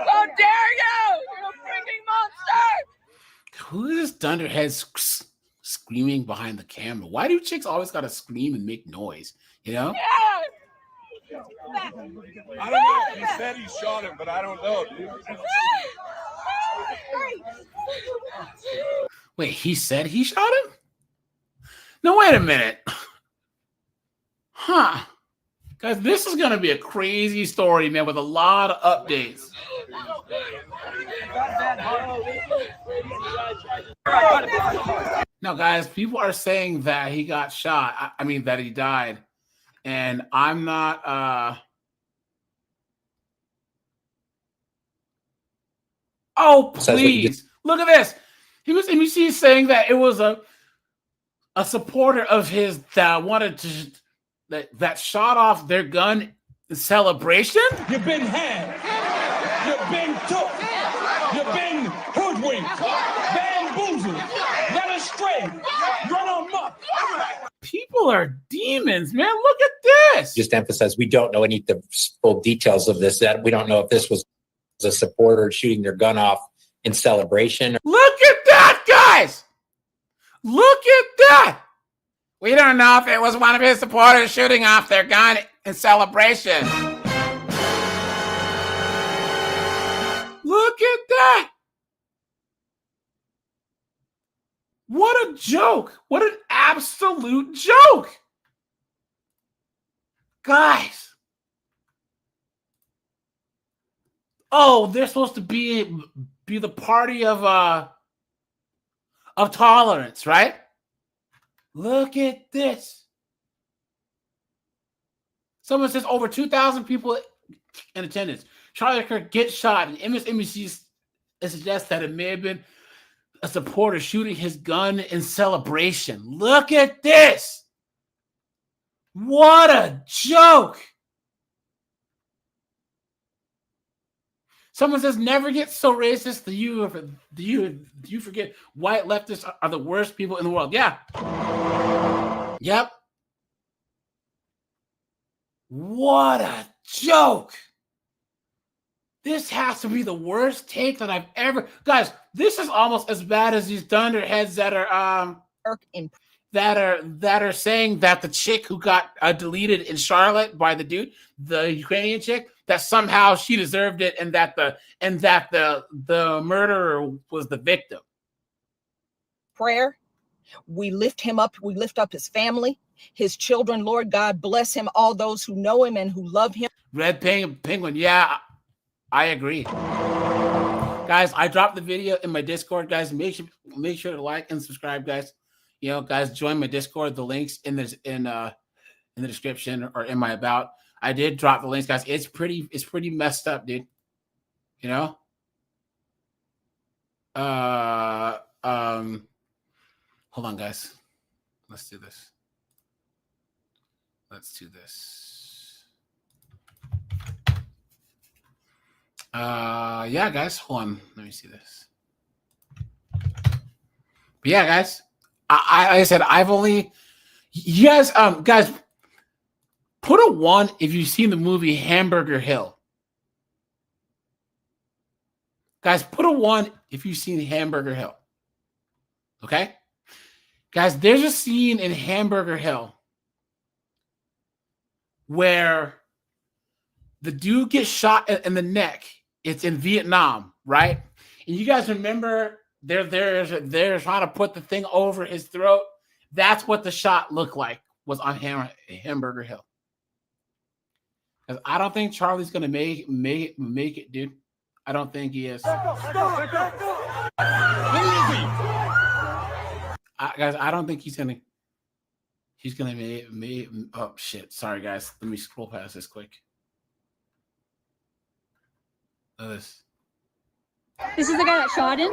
Speaker 6: How dare you? You freaking monster!
Speaker 1: Who is this dunderhead screaming behind the camera? Why do chicks always gotta scream and make noise? You know?
Speaker 6: Yeah.
Speaker 17: I don't know. He said he shot him, but I don't know, dude.
Speaker 1: Wait, he said he shot him? No, wait a minute. Huh. Guys, this is gonna be a crazy story, man, with a lot of updates. No, guys, people are saying that he got shot. I mean, that he died. And I'm not, Oh, please. Look at this. He's saying that it was a supporter of his that wanted to, that shot off their gun in celebration?
Speaker 6: You've been had. You've been took. You've been hoodwinked. Bamboozled. Led astray. Run amok.
Speaker 1: People are demons, man. Look at this.
Speaker 18: Just emphasize, we don't know any of the full details of this. That we don't know if this was a supporter shooting their gun off in celebration.
Speaker 1: Look at that, guys. Look at that. We don't know if it was one of his supporters shooting off their gun in celebration. Look at that. What a joke. What an absolute joke. Guys. Oh, they're supposed to be the party of tolerance, right? Look at this. Someone says over 2,000 people in attendance. Charlie Kirk gets shot, and MSNBC suggests that it may have been a supporter shooting his gun in celebration. Look at this. What a joke. Someone says, never get so racist. Do you forget white leftists are the worst people in the world? Yeah. Yep. What a joke. This has to be the worst take that I've ever. Guys, this is almost as bad as these dunderheads that are saying that the chick who got deleted in Charlotte by the dude, the Ukrainian chick, that somehow she deserved it, and that the murderer was the victim.
Speaker 19: Prayer. We lift him up. We lift up his family, his children. Lord God, bless him. All those who know him and who love him.
Speaker 1: Red Penguin. Yeah, I agree. Guys, I dropped the video in my Discord. Guys, make sure to like and subscribe, guys. You know, guys, join my Discord. The links in the description or in my about. I did drop the links, guys. It's pretty messed up, dude. You know? Hold on, guys. Let's do this. Yeah, guys, hold on. Let me see this. But yeah, guys. I said I've only you guys guys put a 1 if you've seen the movie Hamburger Hill. Guys, put a 1 if you've seen Hamburger Hill. Okay? Guys, there's a scene in Hamburger Hill where the dude gets shot in the neck. It's in Vietnam, right? And you guys remember they're trying to put the thing over his throat. That's what the shot looked like, was on Hamburger Hill. Because I don't think Charlie's gonna make it, dude. I don't think he is. Guys, I don't think he's gonna make. Oh shit! Sorry, guys. Let me scroll past this quick. Look at this.
Speaker 20: This is the guy that shot him?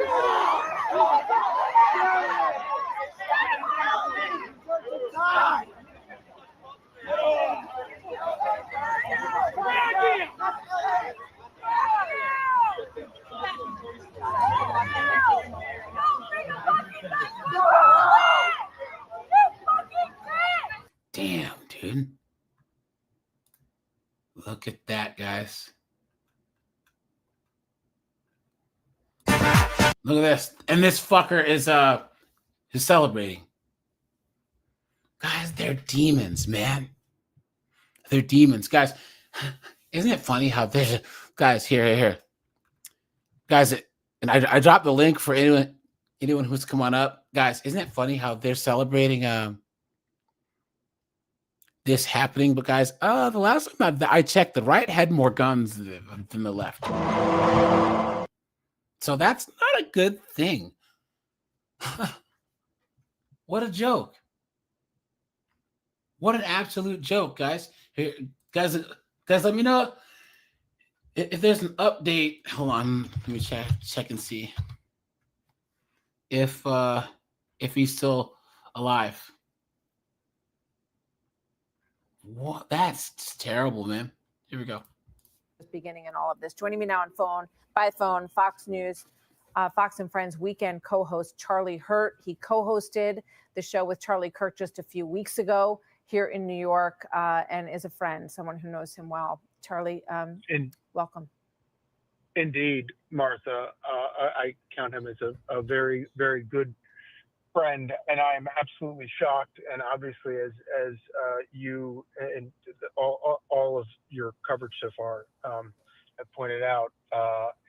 Speaker 1: Damn, dude. Look at that, guys. Look at this. And this fucker is celebrating. Guys, they're demons, man. They're demons. Guys, isn't it funny how there's guys here. Guys, and I dropped the link for anyone who's come on up. Guys, isn't it funny how they're celebrating this happening? But guys, the last time I checked, the right had more guns than the left. So that's not a good thing. What a joke. What an absolute joke, guys. Here, guys, let me know if there's an update. Hold on, let me check and see if he's still alive. What? That's terrible, man. Here we go.
Speaker 16: Beginning in all of this. Joining me now by phone, Fox News, Fox and Friends weekend co-host Charlie Hurt. He co-hosted the show with Charlie Kirk just a few weeks ago here in New York, and is a friend, someone who knows him well. Charlie, welcome.
Speaker 10: Indeed, Martha. I count him as a very, very good friend, and I am absolutely shocked. And obviously, as you and all of your coverage so far have pointed out,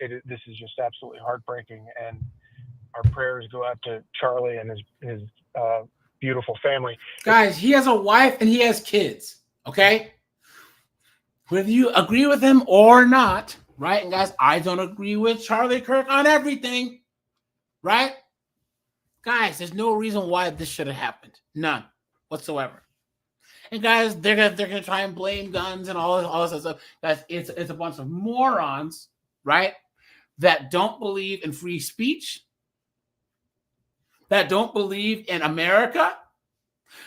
Speaker 10: this is just absolutely heartbreaking. And our prayers go out to Charlie and his beautiful family.
Speaker 1: Guys, he has a wife and he has kids. Okay, whether you agree with him or not, right? And guys, I don't agree with Charlie Kirk on everything, right? Guys, there's no reason why this should have happened. None whatsoever. And guys, they're gonna try and blame guns and all this stuff. Guys, it's a bunch of morons, right? That don't believe in free speech, that don't believe in America,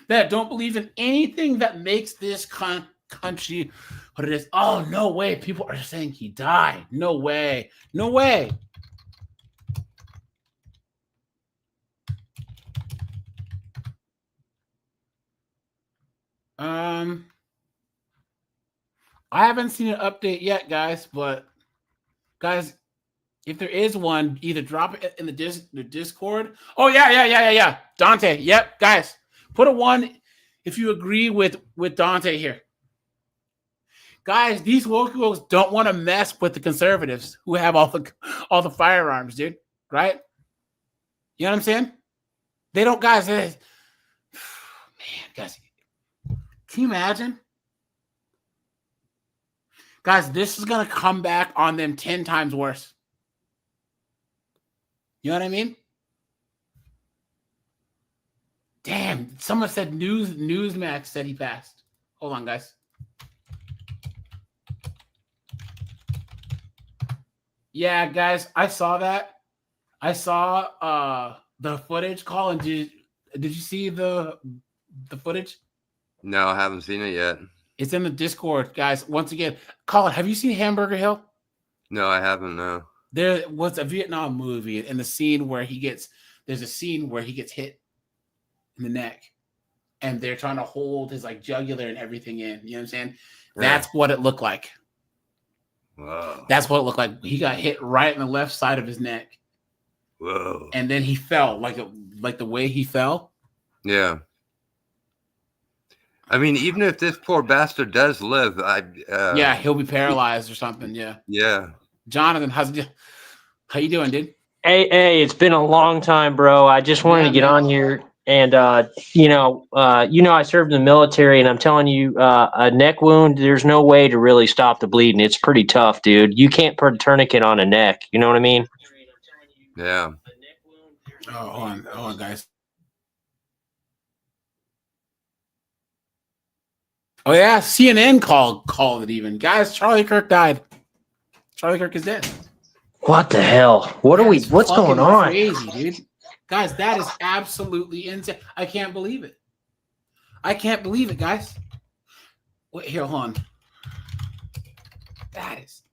Speaker 1: that don't believe in anything that makes this country what it is. Oh, no way. People are saying he died. No way. No way. I haven't seen an update yet, guys, but guys, if there is one, either drop it in the Discord. Oh, yeah. Dante, yep, guys, put a 1 if you agree with Dante here. Guys, these woke don't want to mess with the conservatives who have all the firearms, dude, right? You know what I'm saying? They don't, guys. Man, guys, can you imagine? Guys, this is going to come back on them 10 times worse. You know what I mean? Damn, someone said Newsmax said he passed. Hold on, guys. Yeah, guys, I saw that. I saw the footage. Colin, did you see the footage?
Speaker 21: No, I haven't seen it yet.
Speaker 1: It's in the Discord, guys. Once again, Colin, have you seen Hamburger Hill?
Speaker 21: No, I haven't. No.
Speaker 1: There was a Vietnam movie, and there's a scene where he gets hit in the neck, and they're trying to hold his like jugular and everything in. You know what I'm saying? Yeah. That's what it looked like.
Speaker 21: Whoa.
Speaker 1: That's what it looked like. He got hit right in the left side of his neck.
Speaker 21: Whoa.
Speaker 1: And then he fell, like the way he fell.
Speaker 21: Yeah. I mean, even if this poor bastard does live,
Speaker 1: yeah, he'll be paralyzed or something. Yeah.
Speaker 21: Yeah.
Speaker 1: Jonathan, how you doing, dude?
Speaker 22: Hey, it's been a long time, bro. I just wanted to get on here, and I served in the military, and I'm telling you, a neck wound, there's no way to really stop the bleeding. It's pretty tough, dude. You can't put a tourniquet on a neck. You know what I mean?
Speaker 21: Yeah.
Speaker 1: Oh, hold on, guys. Oh yeah, CNN called it even. Guys, Charlie Kirk died. Charlie Kirk is dead.
Speaker 22: What the hell? What's going on?
Speaker 1: Crazy, dude. Guys, that is absolutely insane. I can't believe it. I can't believe it, guys. Wait, here, hold on. That is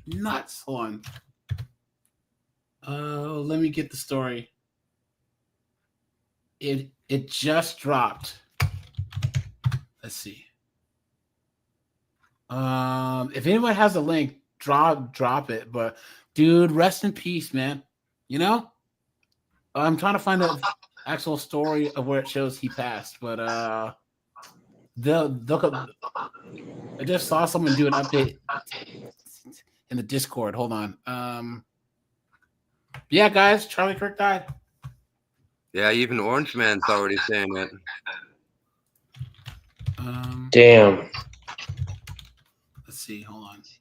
Speaker 1: nuts. Hold on. Let me get the story. It just dropped. Let's see. If anyone has a link, drop it. But dude, rest in peace, man. You know? I'm trying to find the actual story of where it shows he passed, but I just saw someone do an update in the Discord. Hold on. Yeah, guys, Charlie Kirk died.
Speaker 21: Yeah, even Orange Man's already saying it.
Speaker 22: Damn.
Speaker 1: Let's see. Hold on. Let's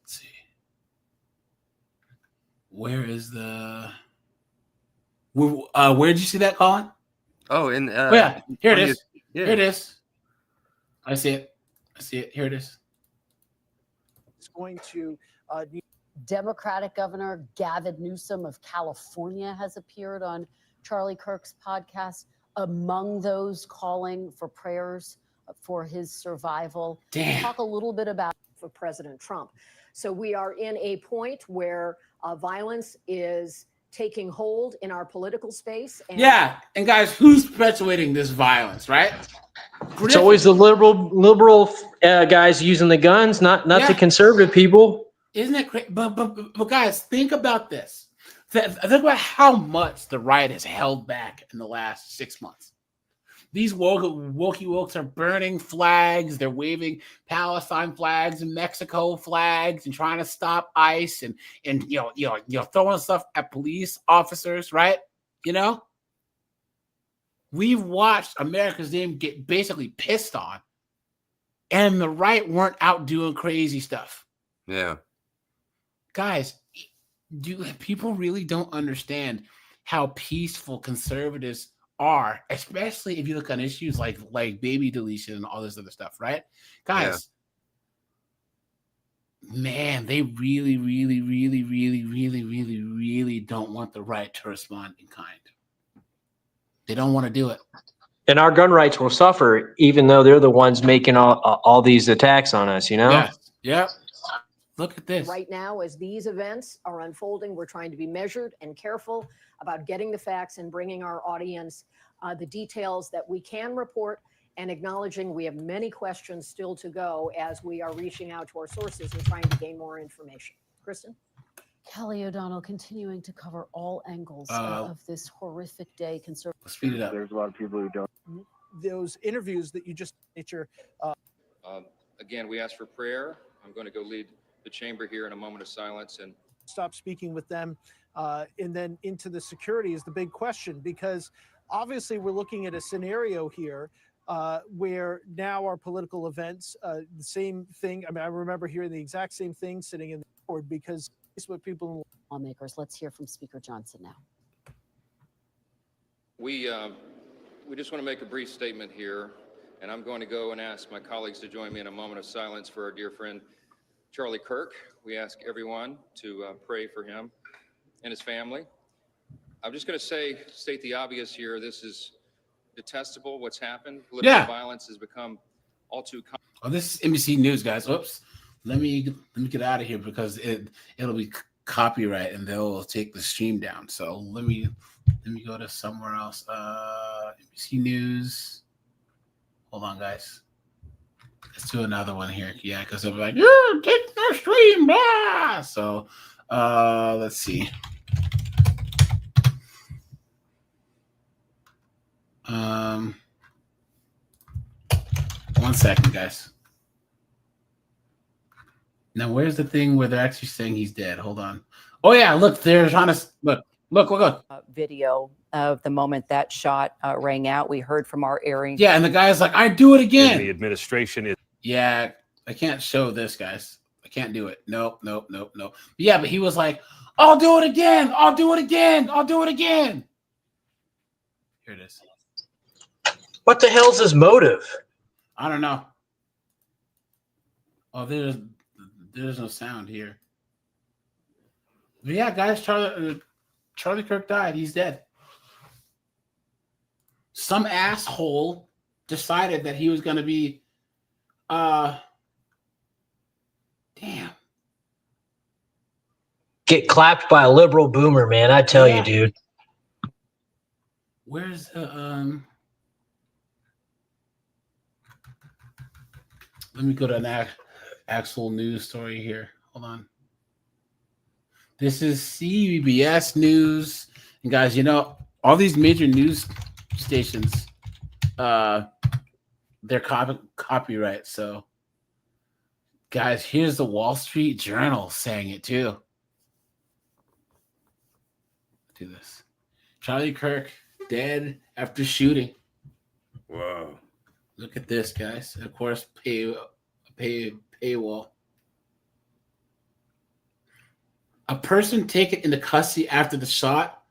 Speaker 1: see. Where is the? Where did you see that, Colin?
Speaker 21: Oh, in
Speaker 1: oh yeah, here it is.
Speaker 21: Yeah.
Speaker 1: Here it is. I see it. Here it is.
Speaker 3: It's going to. Democratic Governor Gavin Newsom of California has appeared on Charlie Kirk's podcast, among those calling for prayers for his survival.
Speaker 1: Damn.
Speaker 3: Talk a little bit about for President Trump. So we are in a point where violence is taking hold in our political space. And
Speaker 1: yeah, and guys, who's perpetuating this violence, right?
Speaker 22: It's always the liberal guys using the guns, not the conservative people.
Speaker 1: Isn't it crazy? But guys, think about this. Think about how much the riot has held back in the last 6 months. These wokes are burning flags. They're waving Palestine flags and Mexico flags and trying to stop ICE and throwing stuff at police officers, right? You know, we've watched America's name get basically pissed on, and the right weren't out doing crazy stuff.
Speaker 21: Yeah.
Speaker 1: Guys, people really don't understand how peaceful conservatives are, especially if you look on issues like baby deletion and all this other stuff, right? Guys, man, they really, really, really, really, really, really, really don't want the right to respond in kind. They don't want to do it.
Speaker 22: And our gun rights will suffer, even though they're the ones making all these attacks on us, you know?
Speaker 1: Yes. Yep. Look at this.
Speaker 3: right now, as these events are unfolding, we're trying to be measured and careful about getting the facts and bringing our audience the details that we can report, and acknowledging we have many questions still to go as we are reaching out to our sources and trying to gain more information. Kristen? Kelly O'Donnell continuing to cover all angles of this horrific day.
Speaker 1: Speed it up.
Speaker 5: There's a lot of people who don't.
Speaker 3: Those interviews that you just nature.
Speaker 23: Again, we ask for prayer. I'm going to go lead the chamber here in a moment of silence and
Speaker 3: stop speaking with them, and then into the security is the big question, because obviously we're looking at a scenario here where now our political events, the same thing. I mean, I remember hearing the exact same thing sitting in the board, because it's what people lawmakers. Let's hear from Speaker Johnson now.
Speaker 23: we just want to make a brief statement here, and I'm going to go and ask my colleagues to join me in a moment of silence for our dear friend Charlie Kirk. We ask everyone to pray for him and his family. I'm just going to state the obvious here. This is detestable, what's happened. Political violence has become all too common.
Speaker 1: Oh, this is NBC News, guys. Oops. Let me get out of here, because it'll be copyright and they'll take the stream down. So let me go to somewhere else. NBC News. Hold on, guys. Let's do another one here. Yeah, because they'll be like, yeah, take the stream, blah. So let's see. 1 second, guys. Now, where's the thing where they're actually saying he's dead? Hold on. Oh yeah, look, they're trying to look.
Speaker 4: Video of the moment that shot rang out. We heard from our airing.
Speaker 1: Yeah, and the guy's like, "I do it again."
Speaker 24: And the administration is.
Speaker 1: Yeah, I can't show this, guys. I can't do it. Nope. Yeah, but he was like, "I'll do it again. I'll do it again. I'll do it again." Here it is.
Speaker 22: What the hell's his motive?
Speaker 1: I don't know. Oh, there's no sound here. But yeah, guys, Charlie Kirk died. He's dead. Some asshole decided that he was going to be damn.
Speaker 22: Get clapped by a liberal boomer, man. I tell you, dude.
Speaker 1: Where's let me go to an actual news story here. Hold on. This is CBS News. And guys, you know, all these major news stations, they're copyright. So, guys, here's the Wall Street Journal saying it too. Do this. Charlie Kirk dead after shooting.
Speaker 21: Wow.
Speaker 1: Look at this, guys. Of course, paywall. A person taken into custody after the shot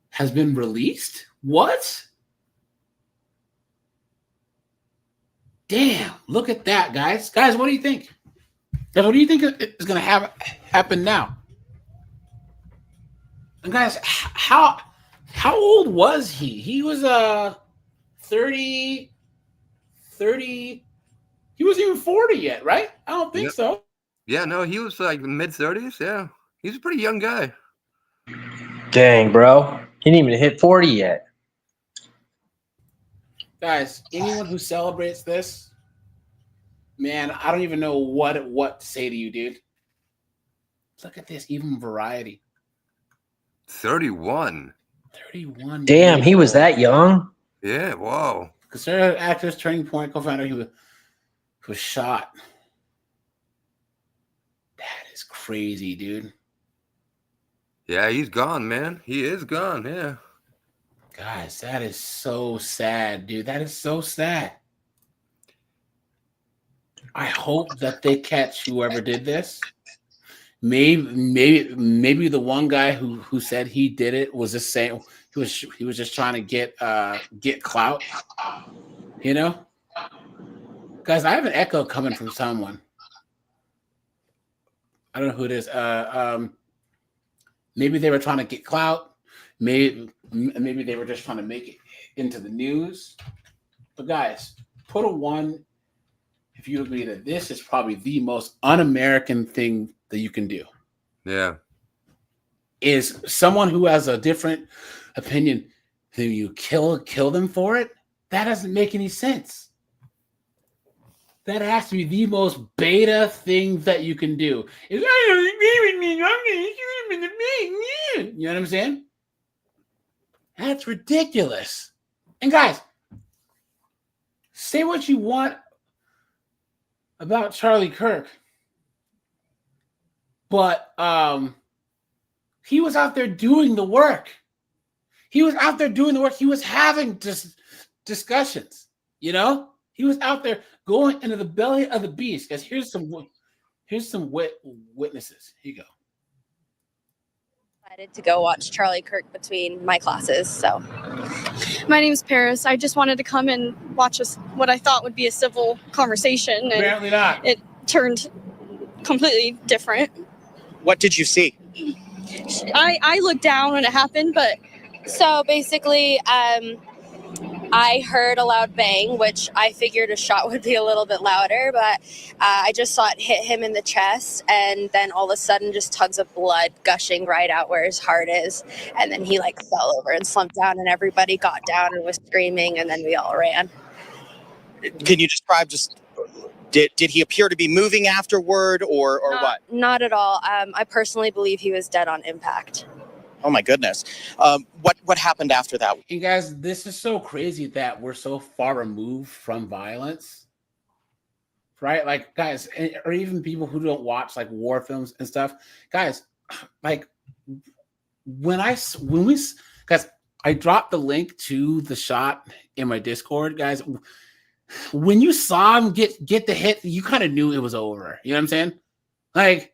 Speaker 1: has been released? What? Damn, look at that, guys. Guys, what do you think? Guys, what do you think is going to happen now? And guys, how old was he? He was 30. He wasn't even 40 yet, right? I don't think so.
Speaker 21: Yeah, no, he was like mid-30s. Yeah, he's a pretty young guy.
Speaker 22: Dang, bro. He didn't even hit 40 yet.
Speaker 1: Guys, anyone who celebrates this, man, I don't even know what to say to you, dude. Look at this, even Variety.
Speaker 21: 31.
Speaker 1: 31.
Speaker 22: Damn, he was that young?
Speaker 21: Yeah, wow.
Speaker 1: Conservative activist, Turning Point co-founder, he was shot. That is crazy, dude.
Speaker 21: Yeah, he's gone, man. He is gone, yeah.
Speaker 1: Guys, that is so sad, dude. That is so sad. I hope that they catch whoever did this. Maybe the one guy who said he did it was just saying he was just trying to get clout. You know? Guys, I have an echo coming from someone. I don't know who it is. Maybe they were trying to get clout. Maybe they were just trying to make it into the news. But guys, put a 1 if you agree that this is probably the most un-American thing that you can do.
Speaker 21: Yeah.
Speaker 1: Is someone who has a different opinion, then you kill them for it? That doesn't make any sense. That has to be the most beta thing that you can do. Is I don't agree with me. I'm going to shoot him in the face. You know what I'm saying? That's ridiculous. And guys, say what you want about Charlie Kirk, but he was out there doing the work. He was out there doing the work. He was having discussions. You know, he was out there going into the belly of the beast. Guys, here's some witnesses. Here you go.
Speaker 5: To go watch Charlie Kirk between my classes. So,
Speaker 8: my name is Paris. I just wanted to come and watch what I thought would be a civil conversation. And
Speaker 1: apparently not.
Speaker 8: It turned completely different.
Speaker 9: What did you see?
Speaker 8: I looked down when it happened, but
Speaker 5: so basically, I heard a loud bang, which I figured a shot would be a little bit louder, but I just saw it hit him in the chest, and then all of a sudden just tons of blood gushing right out where his heart is, and then he like fell over and slumped down, and everybody got down and was screaming, and then we all ran.
Speaker 9: Can you describe did he appear to be moving afterward or what?
Speaker 5: Not at all. I personally believe he was dead on impact.
Speaker 9: Oh my goodness. What happened after that?
Speaker 1: You guys, this is so crazy that we're so far removed from violence, right? Like, guys, or even people who don't watch like war films and stuff. Guys, like guys, I dropped the link to the shot in my Discord, guys. When you saw him get the hit, you kind of knew it was over. You know what I'm saying? Like,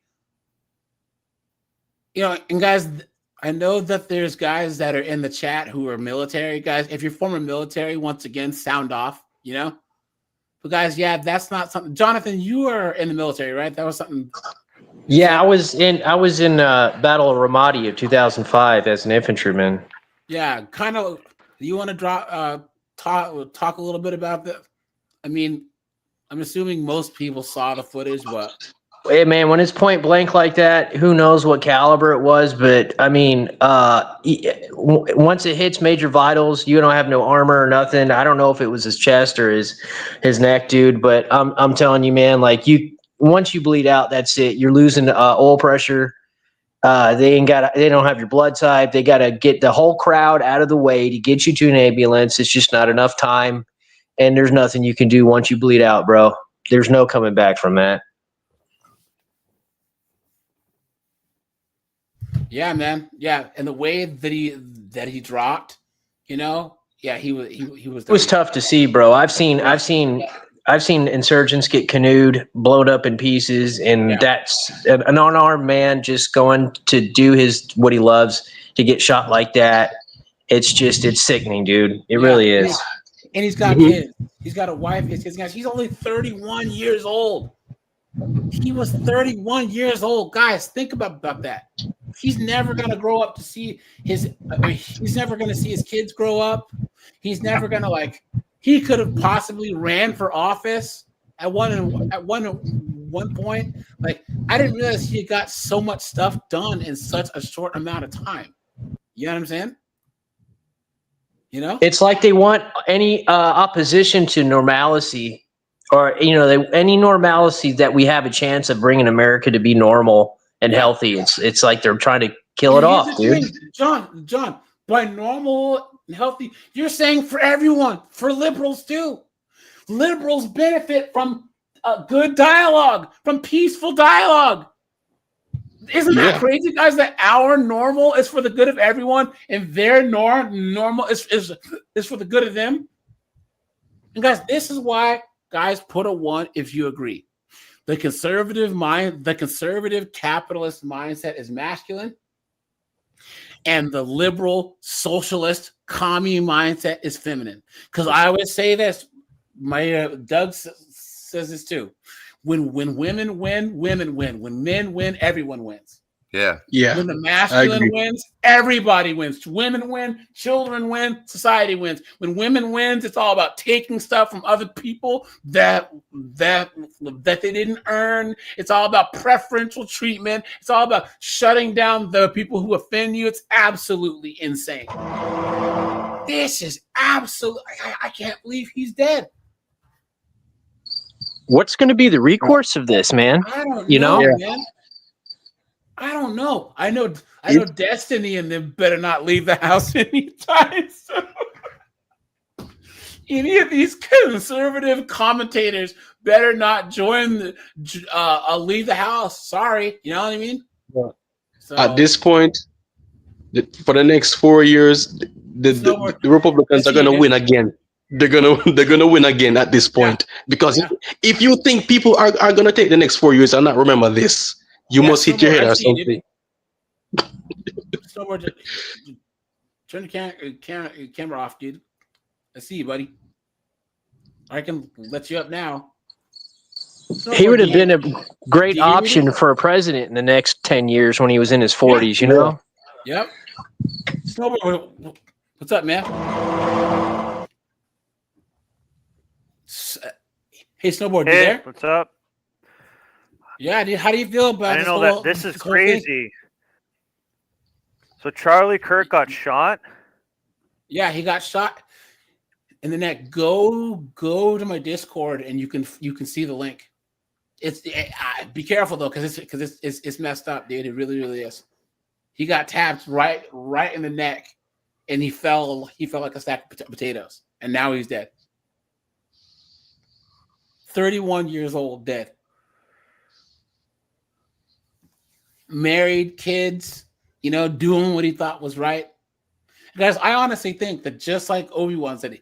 Speaker 1: you know, and guys, I know that there's guys that are in the chat who are military guys. If you're former military, once again, sound off, you know? But guys, yeah, that's not something. Jonathan, you were in the military, right? That was something.
Speaker 22: Yeah, I was in Battle of Ramadi of 2005 as an infantryman.
Speaker 1: Yeah, kind of. You want to talk a little bit about that? I mean, I'm assuming most people saw the footage, but
Speaker 22: Hey man, when it's point blank like that, who knows what caliber it was? But I mean, once it hits major vitals, you don't have no armor or nothing. I don't know if it was his chest or his neck, dude. But I'm telling you, man, like once you bleed out, that's it. You're losing oil pressure. They don't have your blood type. They got to get the whole crowd out of the way to get you to an ambulance. It's just not enough time, and there's nothing you can do once you bleed out, bro. There's no coming back from that.
Speaker 1: yeah, man, yeah, and the way that he dropped, he was.
Speaker 22: It was tough to see, bro. I've seen insurgents get canoed, blown up in pieces, and that's an unarmed man just going to do what he loves to get shot like that. It's sickening, dude. It really is.
Speaker 1: And he's got kids. He's got a wife. He's only 31 years old. He was 31 years old. Guys, think about that. He's never going to grow up to see he's never going to see his kids grow up. He's never going to he could have possibly ran for office at one point. Like, I didn't realize he got so much stuff done in such a short amount of time. You know what I'm saying?
Speaker 22: It's like they want any opposition to normalcy, or any normalcy that we have a chance of bringing America to be normal and healthy. It's like they're trying to kill it off, dude.
Speaker 1: John, by normal and healthy, you're saying for everyone, for liberals too. Liberals benefit from good dialogue, from peaceful dialogue. Isn't that crazy, guys? That our normal is for the good of everyone, and their normal is for the good of them. And guys, this is why, guys, put a 1 if you agree. The conservative capitalist mindset is masculine, and the liberal socialist commie mindset is feminine. Because I always say this, my Doug says this too. When women win, women win. When men win, everyone wins.
Speaker 21: Yeah.
Speaker 1: When the masculine wins, everybody wins. Women win, children win, society wins. When women wins, it's all about taking stuff from other people that they didn't earn. It's all about preferential treatment. It's all about shutting down the people who offend you. It's absolutely insane. This is absolutely. I can't believe he's dead.
Speaker 22: What's going to be the recourse of this, man?
Speaker 1: I don't know, man. I don't know. I know Destiny and them better not leave the house anytime soon. Any of these conservative commentators better not leave the house. Sorry, you know what I mean?
Speaker 11: Yeah. So, at this point, for the next 4 years, the Republicans are going to win again. They're gonna win again at this point, because if you think people are gonna take the next 4 years and not remember this, you must hit your head or something.
Speaker 1: Turn the camera off, dude. I see you, buddy. I can let you up now.
Speaker 22: He would have been a great option for a president in the next 10 years when he was in his 40s, you know?
Speaker 1: Yep. Snowboard, what's up, man? Hey, Snowboard, you there?
Speaker 13: What's up?
Speaker 1: Yeah, dude, how do you feel about
Speaker 13: this? I know that this is crazy. So Charlie Kirk got shot?
Speaker 1: Yeah, he got shot in the neck. Go to my Discord and you can see the link. Be careful though, because it's messed up, dude. It really is. He got tapped right in the neck, and he fell like a stack of potatoes, and now he's dead. 31 years old, dead. Married, kids, doing what he thought was right. Guys, I honestly think that just like Obi-Wan said,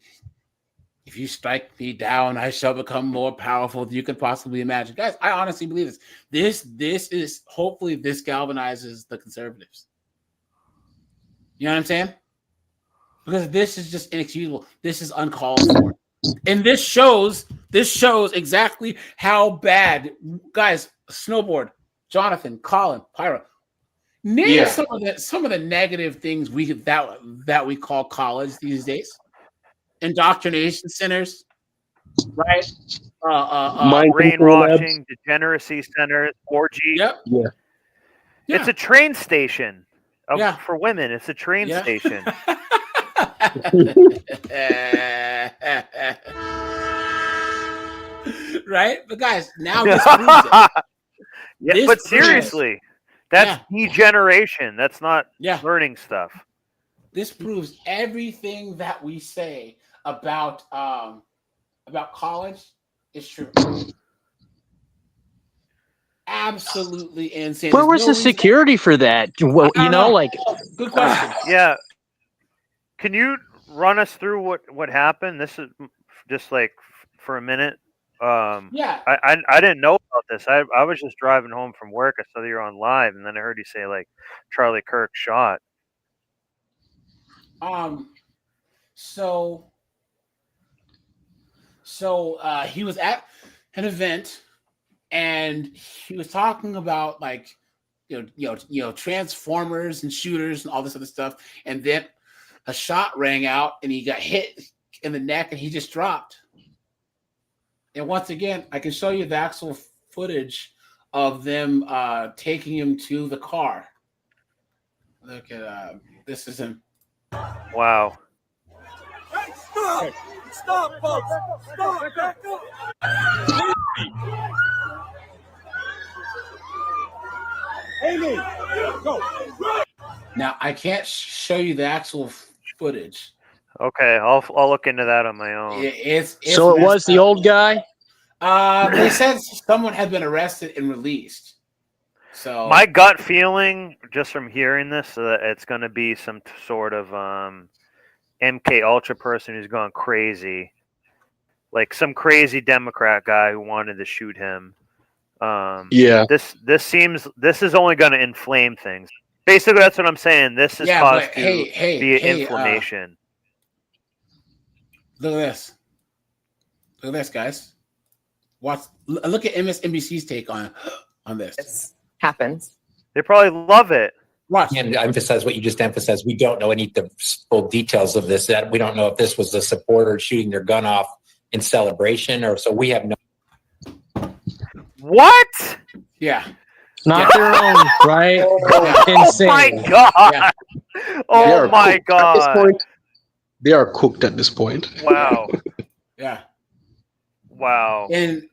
Speaker 1: if you strike me down, I shall become more powerful than you could possibly imagine. Guys, I honestly believe this. This is, hopefully this galvanizes the conservatives. You know what I'm saying? Because this is just inexcusable. This is uncalled for. And this shows This shows exactly how bad, guys. Snowboard, Jonathan, Colin, Pyro. Name some of the negative things that we call college these days. Indoctrination centers, right?
Speaker 13: Brainwashing, degeneracy centers, orgy.
Speaker 1: Yep.
Speaker 11: Yeah.
Speaker 13: It's a train station
Speaker 1: Yeah.
Speaker 13: for women. It's a train
Speaker 1: Yeah.
Speaker 13: station.
Speaker 1: Right? But guys, now this proves it.
Speaker 13: Yeah,
Speaker 1: This
Speaker 13: but
Speaker 1: proves-
Speaker 13: seriously, that's degeneration. That's not learning stuff.
Speaker 1: This proves everything that we say about college is true. Absolutely insane.
Speaker 22: Where
Speaker 1: There's
Speaker 22: was
Speaker 1: no
Speaker 22: the
Speaker 1: reason-
Speaker 22: security for that? Well,
Speaker 1: I don't
Speaker 22: you know,
Speaker 1: know.
Speaker 22: like
Speaker 1: Good question.
Speaker 13: Yeah. Can you run us through what happened? This is just like for a minute.
Speaker 1: Yeah.
Speaker 13: I didn't know about this. I was just driving home from work. I saw that you're on live, and then I heard you say like Charlie Kirk shot.
Speaker 1: So he was at an event and he was talking about like you know transformers and shooters and all this other stuff, and then a shot rang out and he got hit in the neck and he just dropped. And once again, I can show you the actual footage of them taking him to the car. Look at this is him.
Speaker 13: Wow.
Speaker 6: Hey, stop! Stop, folks! Stop! Back up! Amy, go!
Speaker 1: Now I can't show you the actual footage.
Speaker 13: Okay, I'll look into that on my own.
Speaker 1: It's
Speaker 22: so it was the old guy.
Speaker 1: They said someone had been arrested and released. So
Speaker 13: My gut feeling, just from hearing this, that it's going to be some sort of MK Ultra person who's gone crazy, like some crazy Democrat guy who wanted to shoot him.
Speaker 11: Yeah.
Speaker 13: This is only going to inflame things. Basically, that's what I'm saying. This is caused to be inflammation.
Speaker 1: Look at this. Look at this, guys. Look at MSNBC's take on this.
Speaker 4: Happens.
Speaker 13: They probably love it.
Speaker 1: Watch.
Speaker 18: And emphasize what you just emphasized. We don't know any of the full details of this. That we don't know if this was a supporter shooting their gun off in celebration, or so we have no.
Speaker 13: What?
Speaker 1: Yeah.
Speaker 22: Not their own, right? Insane.
Speaker 13: Oh my god!
Speaker 1: Yeah.
Speaker 13: Oh my
Speaker 11: At this
Speaker 13: god!
Speaker 11: point, they are cooked at this point.
Speaker 13: Wow!
Speaker 1: Yeah.
Speaker 13: Wow!
Speaker 1: And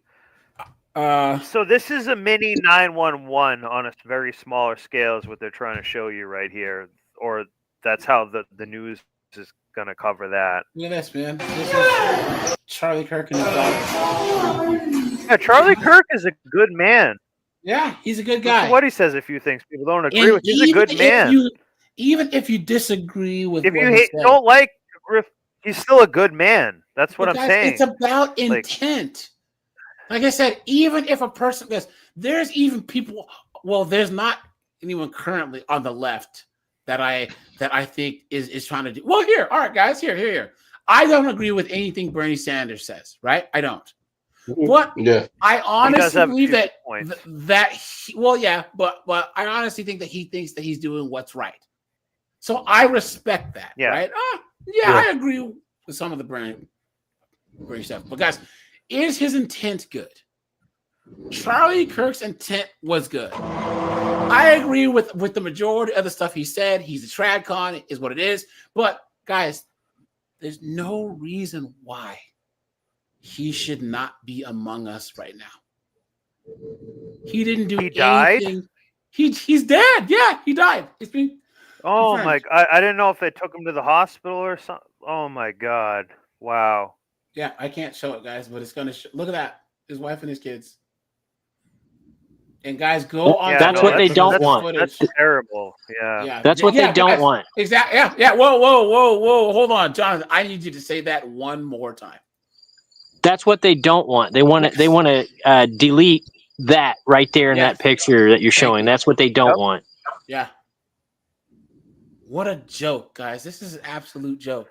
Speaker 13: so this is a mini 911 on a very smaller scale, is what they're trying to show you right here, or that's how the news is going to cover that.
Speaker 1: Look at this, man. This is Charlie Kirk and his daughter.
Speaker 13: Yeah, Charlie Kirk is a good man.
Speaker 1: Yeah, he's a good guy.
Speaker 13: What he says, a few things people don't agree
Speaker 1: And
Speaker 13: with. He's a good man.
Speaker 1: Even if you disagree with
Speaker 13: If
Speaker 1: what
Speaker 13: you
Speaker 1: he said,
Speaker 13: don't like Griff, he's still a good man. That's what
Speaker 1: but
Speaker 13: I'm
Speaker 1: guys,
Speaker 13: saying.
Speaker 1: It's about intent. Like I said, even if a person there's even people. Well, there's not anyone currently on the left that I think is trying to do. Well, here, all right, guys, here. I don't agree with anything Bernie Sanders says, right? I don't. But I honestly believe that but I honestly think that he thinks that he's doing what's right. So I respect that, right? I agree with some of the Bernie stuff. But guys, is his intent good? Charlie Kirk's intent was good. I agree with the majority of the stuff he said. He's a tradcon, is what it is. But guys, there's no reason why he should not be among us right now. He didn't do anything.
Speaker 13: Died?
Speaker 1: He's dead. Yeah, he died. It's been
Speaker 13: Oh
Speaker 1: confirmed.
Speaker 13: my! I didn't know if they took him to the hospital or something. Oh my god! Wow.
Speaker 1: Yeah, I can't show it, guys, but it's gonna look at that. His wife and his kids. And guys, go on.
Speaker 22: That's what they don't want.
Speaker 13: That's terrible. Yeah.
Speaker 22: That's what they don't want.
Speaker 1: Exactly. Yeah. Whoa. Hold on, Jonathan. I need you to say that one more time.
Speaker 22: That's what they don't want. They want to. They want to delete that right there in that picture that you're showing. That's what they don't want.
Speaker 1: Yeah. What a joke, guys. This is an absolute joke.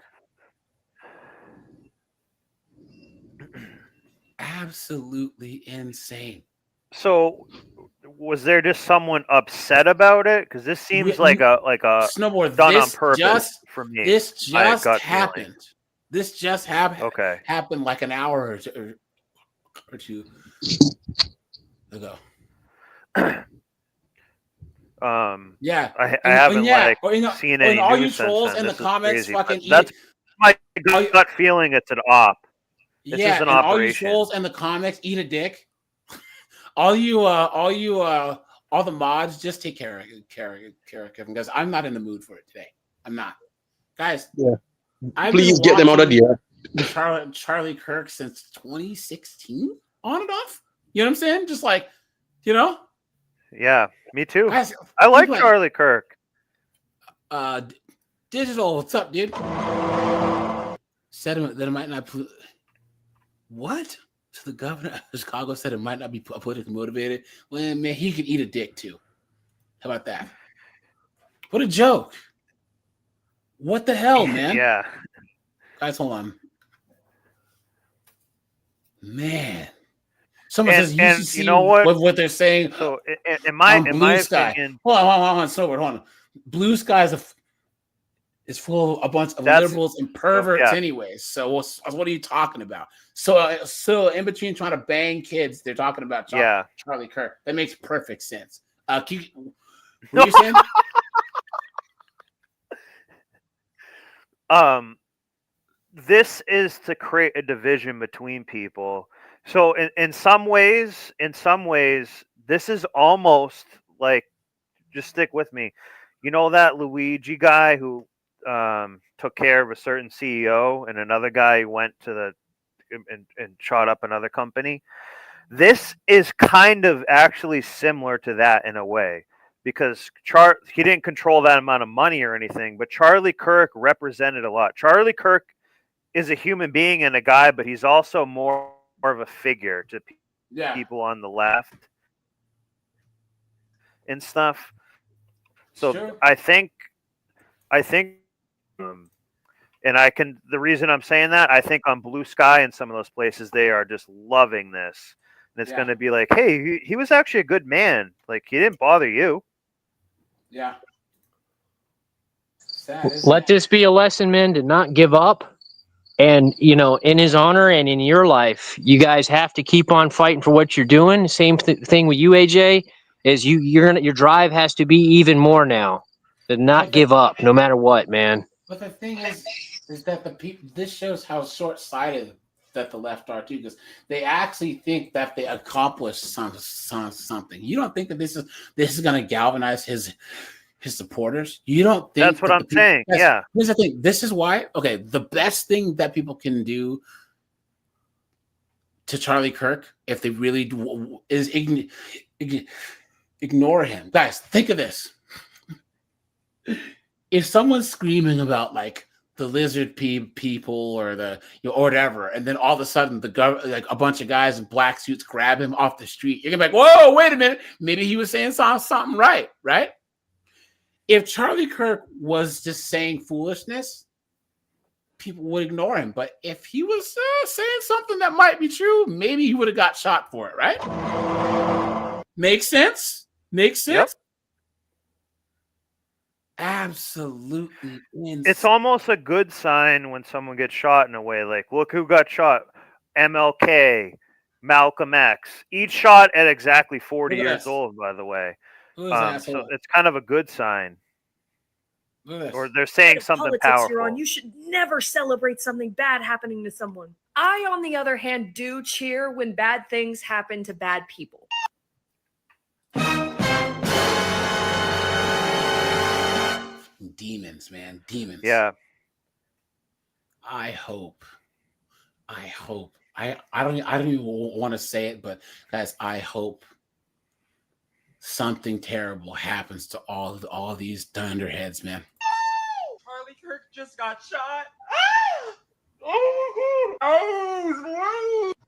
Speaker 1: Absolutely insane.
Speaker 13: So, was there just someone upset about it? Because this seems like a
Speaker 1: Snowboard.
Speaker 13: done on purpose for me.
Speaker 1: This just
Speaker 13: gut
Speaker 1: happened.
Speaker 13: feeling.
Speaker 1: This just happened.
Speaker 13: Okay.
Speaker 1: Happened like an hour or two ago. Yeah,
Speaker 13: I haven't seen any
Speaker 1: all you
Speaker 13: news since
Speaker 1: trolls
Speaker 13: then.
Speaker 1: in the
Speaker 13: This is
Speaker 1: comments
Speaker 13: crazy,
Speaker 1: fucking
Speaker 13: but that's my gut feeling. It's an op. This is an
Speaker 1: and all you
Speaker 13: operation.
Speaker 1: trolls in the comments eat a dick. all the mods just take care of Kevin, because I'm not in the mood for it today. I'm not, guys.
Speaker 11: Yeah.
Speaker 1: I've
Speaker 11: Please
Speaker 1: been
Speaker 11: get them out of there.
Speaker 1: Charlie Kirk since 2016, on and off. You know what I'm saying? Just like, you know.
Speaker 13: Yeah, me too.
Speaker 1: Guys,
Speaker 13: I like Charlie Kirk.
Speaker 1: Digital, what's up, dude? Said that it might not. What? So the governor of Chicago said it might not be politically motivated. Well, man, he could eat a dick too. How about that? What a joke! What the hell, man?
Speaker 13: Yeah.
Speaker 1: Guys, hold on. Man. Someone says you should see what they're saying.
Speaker 13: So, in my
Speaker 1: Sky.
Speaker 13: opinion,
Speaker 1: hold on, Snowboard, hold on. Blue Sky is full of a bunch of liberals and perverts, anyways. So, what are you talking about? So in between trying to bang kids, they're talking about Charlie Kirk. That makes perfect sense. What are you saying?
Speaker 13: This is to create a division between people. So in some ways, this is almost like, just stick with me. You know that Luigi guy who took care of a certain CEO, and another guy went to and shot up another company. This is kind of actually similar to that in a way, because he didn't control that amount of money or anything, but Charlie Kirk represented a lot. Charlie Kirk is a human being and a guy, but he's also more of a figure to people on the left and stuff. So sure. I think, and the reason I'm saying that, I think on Blue Sky and some of those places, they are just loving this. And it's going to be like, hey, he was actually a good man. Like, he didn't bother you.
Speaker 1: Yeah.
Speaker 22: Let this be a lesson, men, to not give up. And, in his honor and in your life, you guys have to keep on fighting for what you're doing. Same thing with you, AJ, is your drive has to be even more now. To not give up, no matter what, man.
Speaker 1: But the thing is that this shows how short-sighted that the left are too, because they actually think that they accomplished something. You don't think that this is going to galvanize his supporters? You don't think
Speaker 13: that's what I'm saying? Yeah.
Speaker 1: Here's the thing. This is why. Okay, the best thing that people can do to Charlie Kirk, if they really do, is ignore him. Guys, think of this. If someone's screaming about like the lizard people or or whatever, and then all of a sudden like a bunch of guys in black suits grab him off the street, you're gonna be like, whoa, wait a minute, maybe he was saying something right? If Charlie Kirk was just saying foolishness, people would ignore him. But if he was saying something that might be true, maybe he would have got shot for it, right? Makes sense? Yep. Absolutely insane.
Speaker 13: It's almost a good sign when someone gets shot in a way. Like, look who got shot. MLK, Malcolm X. Each shot at exactly 40 years old, by the way. So it's kind of a good sign. Or they're saying something powerful.
Speaker 12: You should never celebrate something bad happening to someone. I, on the other hand, do cheer when bad things happen to bad people.
Speaker 1: Demons, man. Demons.
Speaker 13: Yeah.
Speaker 1: I hope. I don't even want to say it, but guys, I hope something terrible happens to all these dunderheads, man.
Speaker 6: Charlie Kirk just got shot.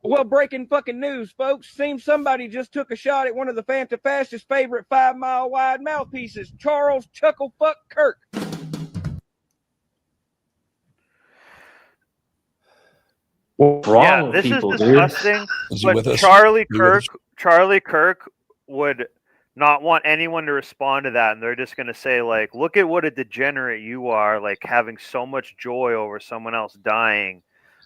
Speaker 14: Well, breaking fucking news, folks. Seems somebody just took a shot at one of the Fantafast's favorite 5-mile wide mouthpieces, Charles Chucklefuck Kirk.
Speaker 22: What's wrong
Speaker 13: Yeah,
Speaker 22: with
Speaker 13: this
Speaker 22: people,
Speaker 13: is
Speaker 22: dude?
Speaker 13: disgusting.
Speaker 2: Is he
Speaker 13: But
Speaker 2: with us?
Speaker 13: Charlie
Speaker 2: You with us?
Speaker 13: Kirk would not want anyone to respond to that, and they're just gonna say like, "Look at what a degenerate you are! Like having so much joy over someone else dying."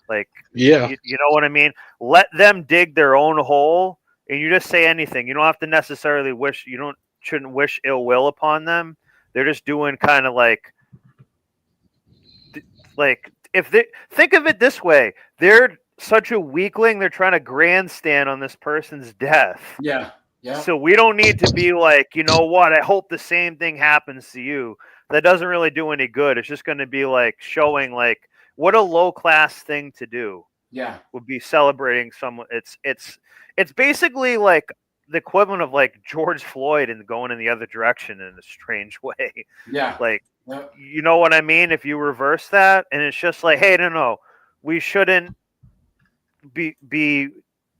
Speaker 13: Like,
Speaker 11: Yeah.
Speaker 13: you know what I mean? Let them dig their own hole, and you just say anything. You don't have to necessarily wish. Shouldn't wish ill will upon them. They're just doing kind of like if they think of it this way, they're such a weakling. They're trying to grandstand on this person's death.
Speaker 1: Yeah. Yeah.
Speaker 13: So we don't need to be like, you know what? I hope the same thing happens to you. That doesn't really do any good. It's just going to be like showing like what a low class thing to do.
Speaker 1: Yeah.
Speaker 13: Would be celebrating someone. It's basically like the equivalent of like George Floyd and going in the other direction in a strange way.
Speaker 1: Yeah.
Speaker 13: Like,
Speaker 1: Yeah.
Speaker 13: you know what I mean? If you reverse that, and it's just like, hey, no, we shouldn't be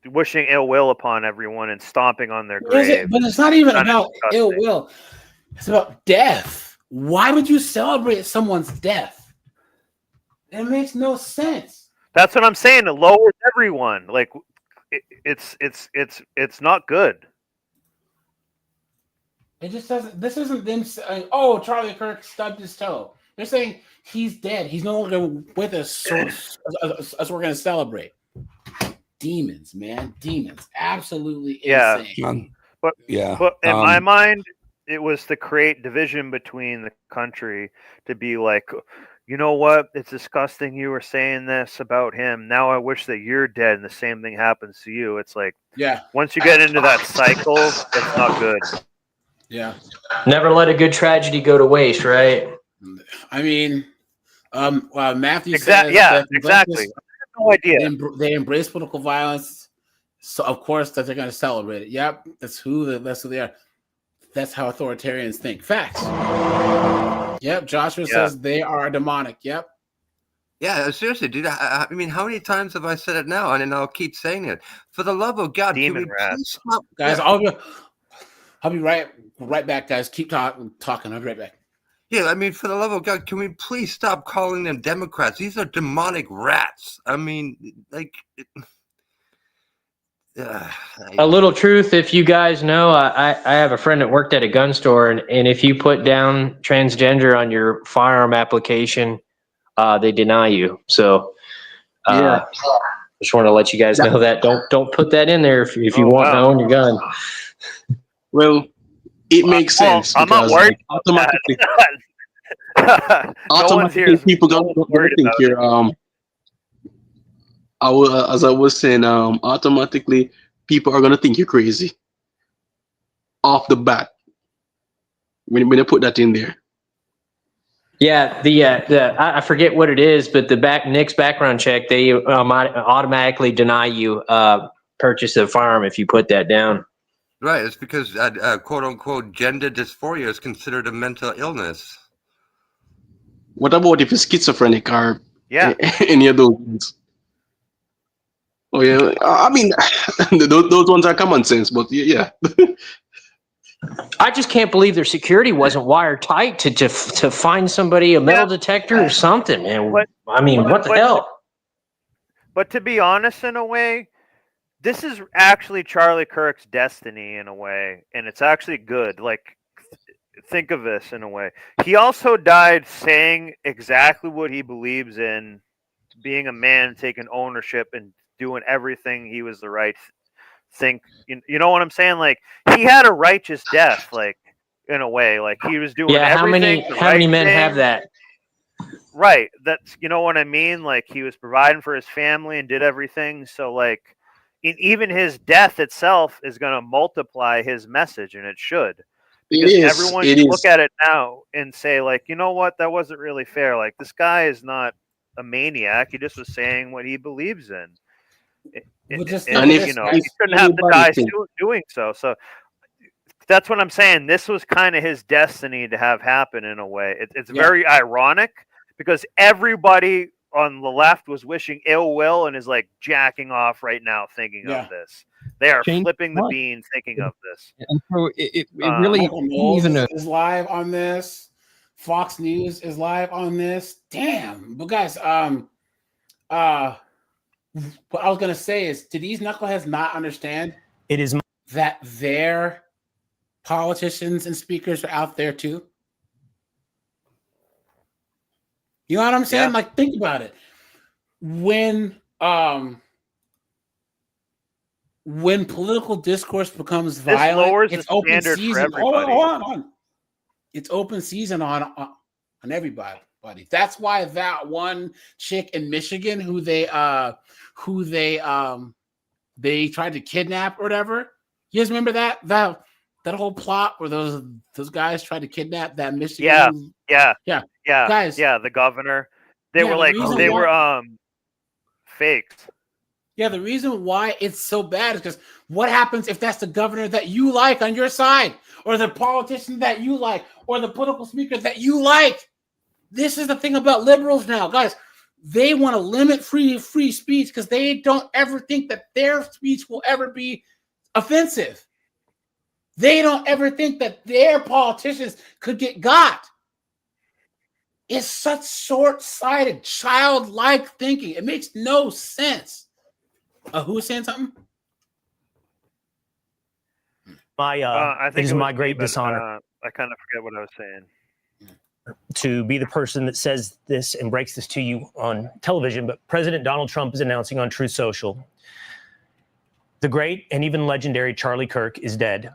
Speaker 13: wishing ill will upon everyone and stomping on their grave.
Speaker 1: But it's not even
Speaker 13: Kind of
Speaker 1: about ill will. It's about death. Why would you celebrate someone's death? It makes no sense.
Speaker 13: That's what I'm saying. It lowers everyone. Like, it's not good.
Speaker 1: It just doesn't. This isn't them saying, "Oh, Charlie Kirk stubbed his toe." They're saying he's dead. He's no longer with us, so us we're going to celebrate. Demons, man, demons, absolutely insane.
Speaker 13: But
Speaker 2: yeah,
Speaker 13: but in my mind, it was to create division between the country. To be like, you know what? It's disgusting. You were saying this about him. Now I wish that you're dead, and the same thing happens to you. It's like,
Speaker 1: yeah.
Speaker 13: Once you get into that cycle, it's not good.
Speaker 1: Yeah.
Speaker 22: Never let a good tragedy go to waste, right?
Speaker 1: I mean, Matthew
Speaker 13: Exactly.
Speaker 1: says
Speaker 13: Yeah,
Speaker 1: that
Speaker 13: exactly. I have no idea.
Speaker 1: They embrace political violence, so of course that they're going to celebrate it. Yep, that's who they are. That's how authoritarians think. Facts. Yep, Joshua says they are demonic. Yep.
Speaker 21: Yeah, seriously, dude. I mean, how many times have I said it now? And I'll keep saying it. For the love of God,
Speaker 13: Demon
Speaker 21: can we
Speaker 13: rats.
Speaker 21: please stop?
Speaker 1: Guys,
Speaker 21: Yeah.
Speaker 1: I'll be right back, guys. Keep talking. I'll be right back.
Speaker 21: Yeah, I mean, for the love of God, can we please stop calling them Democrats? These are demonic rats. I mean, like,
Speaker 22: A little truth, if you guys know, I have a friend that worked at a gun store, and if you put down transgender on your firearm application, they deny you. So, just want to let you guys know that. Don't put that in there if you want to own your gun.
Speaker 11: Well, it makes sense.
Speaker 13: I'm not
Speaker 11: because,
Speaker 13: worried
Speaker 11: like,
Speaker 13: about that.
Speaker 11: automatically people gonna think you're as I was saying, automatically people are gonna think you're crazy off the bat when they put that in there.
Speaker 22: Yeah, I forget what it is, but the Nick's background check, they automatically deny you purchase of firearm if you put that down.
Speaker 21: Right, it's because quote unquote gender dysphoria is considered a mental illness.
Speaker 11: What about if you're schizophrenic or
Speaker 13: Yeah.
Speaker 11: any of those things? Oh yeah, I mean those ones are common sense, but yeah.
Speaker 22: I just can't believe their security wasn't wired tight to find somebody a metal detector or something, man. What the hell?
Speaker 13: But to be honest, in a way, this is actually Charlie Kirk's destiny in a way, and it's actually good. Like, think of this in a way. He also died saying exactly what he believes in, being a man, taking ownership, and doing everything he was the right thing. You know what I'm saying? Like, he had a righteous death, like, in a way. Like, he was doing everything.
Speaker 22: How many men have that?
Speaker 13: Right. That's, you know what I mean? Like, he was providing for his family and did everything. So, like, even his death itself is going to multiply his message, and it should. Because everyone should look at it now and say, like, you know what? That wasn't really fair. Like, this guy is not a maniac. He just was saying what he believes in. You know, he shouldn't have to die doing so. So that's what I'm saying. This was kind of his destiny to have happen in a way. It's very ironic because everybody on the left was wishing ill will and is like jacking off right now thinking of this. They are flipping the bean thinking of this.
Speaker 2: And so it really
Speaker 1: Michael Knowles is live on this. Fox News is live on this. Damn. But guys, what I was gonna say is, do these knuckleheads not understand
Speaker 2: it is
Speaker 1: that their politicians and speakers are out there too? You know what I'm saying?
Speaker 13: Yeah.
Speaker 1: Like, think about it. When political discourse becomes violent,
Speaker 13: lowers the
Speaker 1: it's open
Speaker 13: standard for
Speaker 1: season.
Speaker 13: everybody.
Speaker 1: Hold on. It's open season on everybody. That's why that one chick in Michigan who they tried to kidnap or whatever. You guys remember that whole plot where those guys tried to kidnap that Michigan?
Speaker 13: Yeah.
Speaker 1: Guys.
Speaker 13: Yeah, the governor. They were fakes.
Speaker 1: Yeah, the reason why it's so bad is because what happens if that's the governor that you like on your side, or the politician that you like, or the political speaker that you like? This is the thing about liberals now, guys. They want to limit free speech because they don't ever think that their speech will ever be offensive. They don't ever think that their politicians could get got. It's such short-sighted, childlike thinking. It makes no sense. Who was saying something?
Speaker 2: It is my great dishonor.
Speaker 13: I kind of forget what I was saying.
Speaker 2: To be the person that says this and breaks this to you on television, but President Donald Trump is announcing on Truth Social, the great and even legendary Charlie Kirk is dead.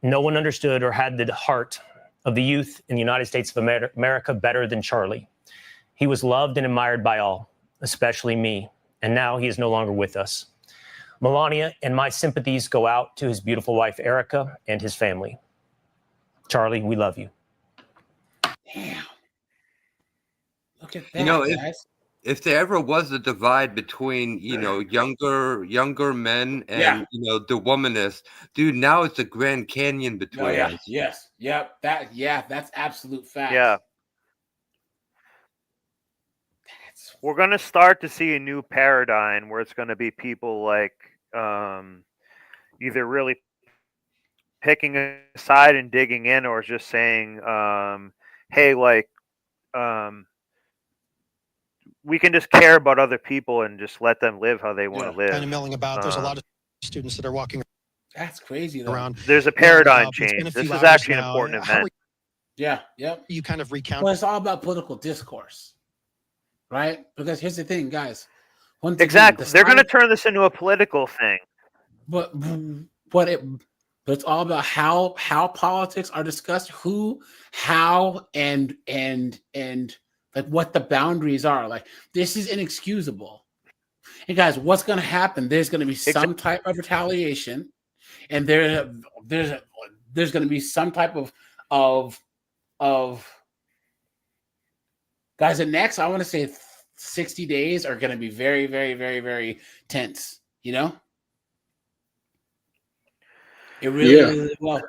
Speaker 2: No one understood or had the heart of the youth in the United States of America better than Charlie. He was loved and admired by all, especially me, and now he is no longer with us. Melania and my sympathies go out to his beautiful wife, Erica, and his family. Charlie, we love you.
Speaker 1: Damn. Look at that,
Speaker 21: You know,
Speaker 1: guys.
Speaker 21: if there ever was a divide between, younger men and, the womanists, dude, now it's a Grand Canyon between us.
Speaker 1: Yes. Yep. That's absolute fact.
Speaker 13: Yeah. We're going to start to see a new paradigm where it's going to be people like either really picking a side and digging in, or just saying, hey, we can just care about other people and just let them live how they want to live.
Speaker 7: Kind of milling about. There's a lot of students that are walking
Speaker 1: That's crazy though.
Speaker 7: around.
Speaker 13: There's a paradigm
Speaker 7: It's been
Speaker 13: change.
Speaker 7: a few
Speaker 13: This is
Speaker 7: hours
Speaker 13: actually an
Speaker 7: now.
Speaker 13: important
Speaker 7: How
Speaker 13: event.
Speaker 1: Yep.
Speaker 7: You kind of recount.
Speaker 1: Well, it's all about political discourse, right? Because here's the thing, guys.
Speaker 13: Exactly. They're going to turn this into a political thing.
Speaker 1: But it's all about how politics are discussed, who, how, and like what the boundaries are. Like, this is inexcusable. And guys, what's going to happen? There's going to be some type of retaliation, and there's going to be some type of guys. The next, I want to say 60 days are going to be very, very, very, very tense. You know, it really well.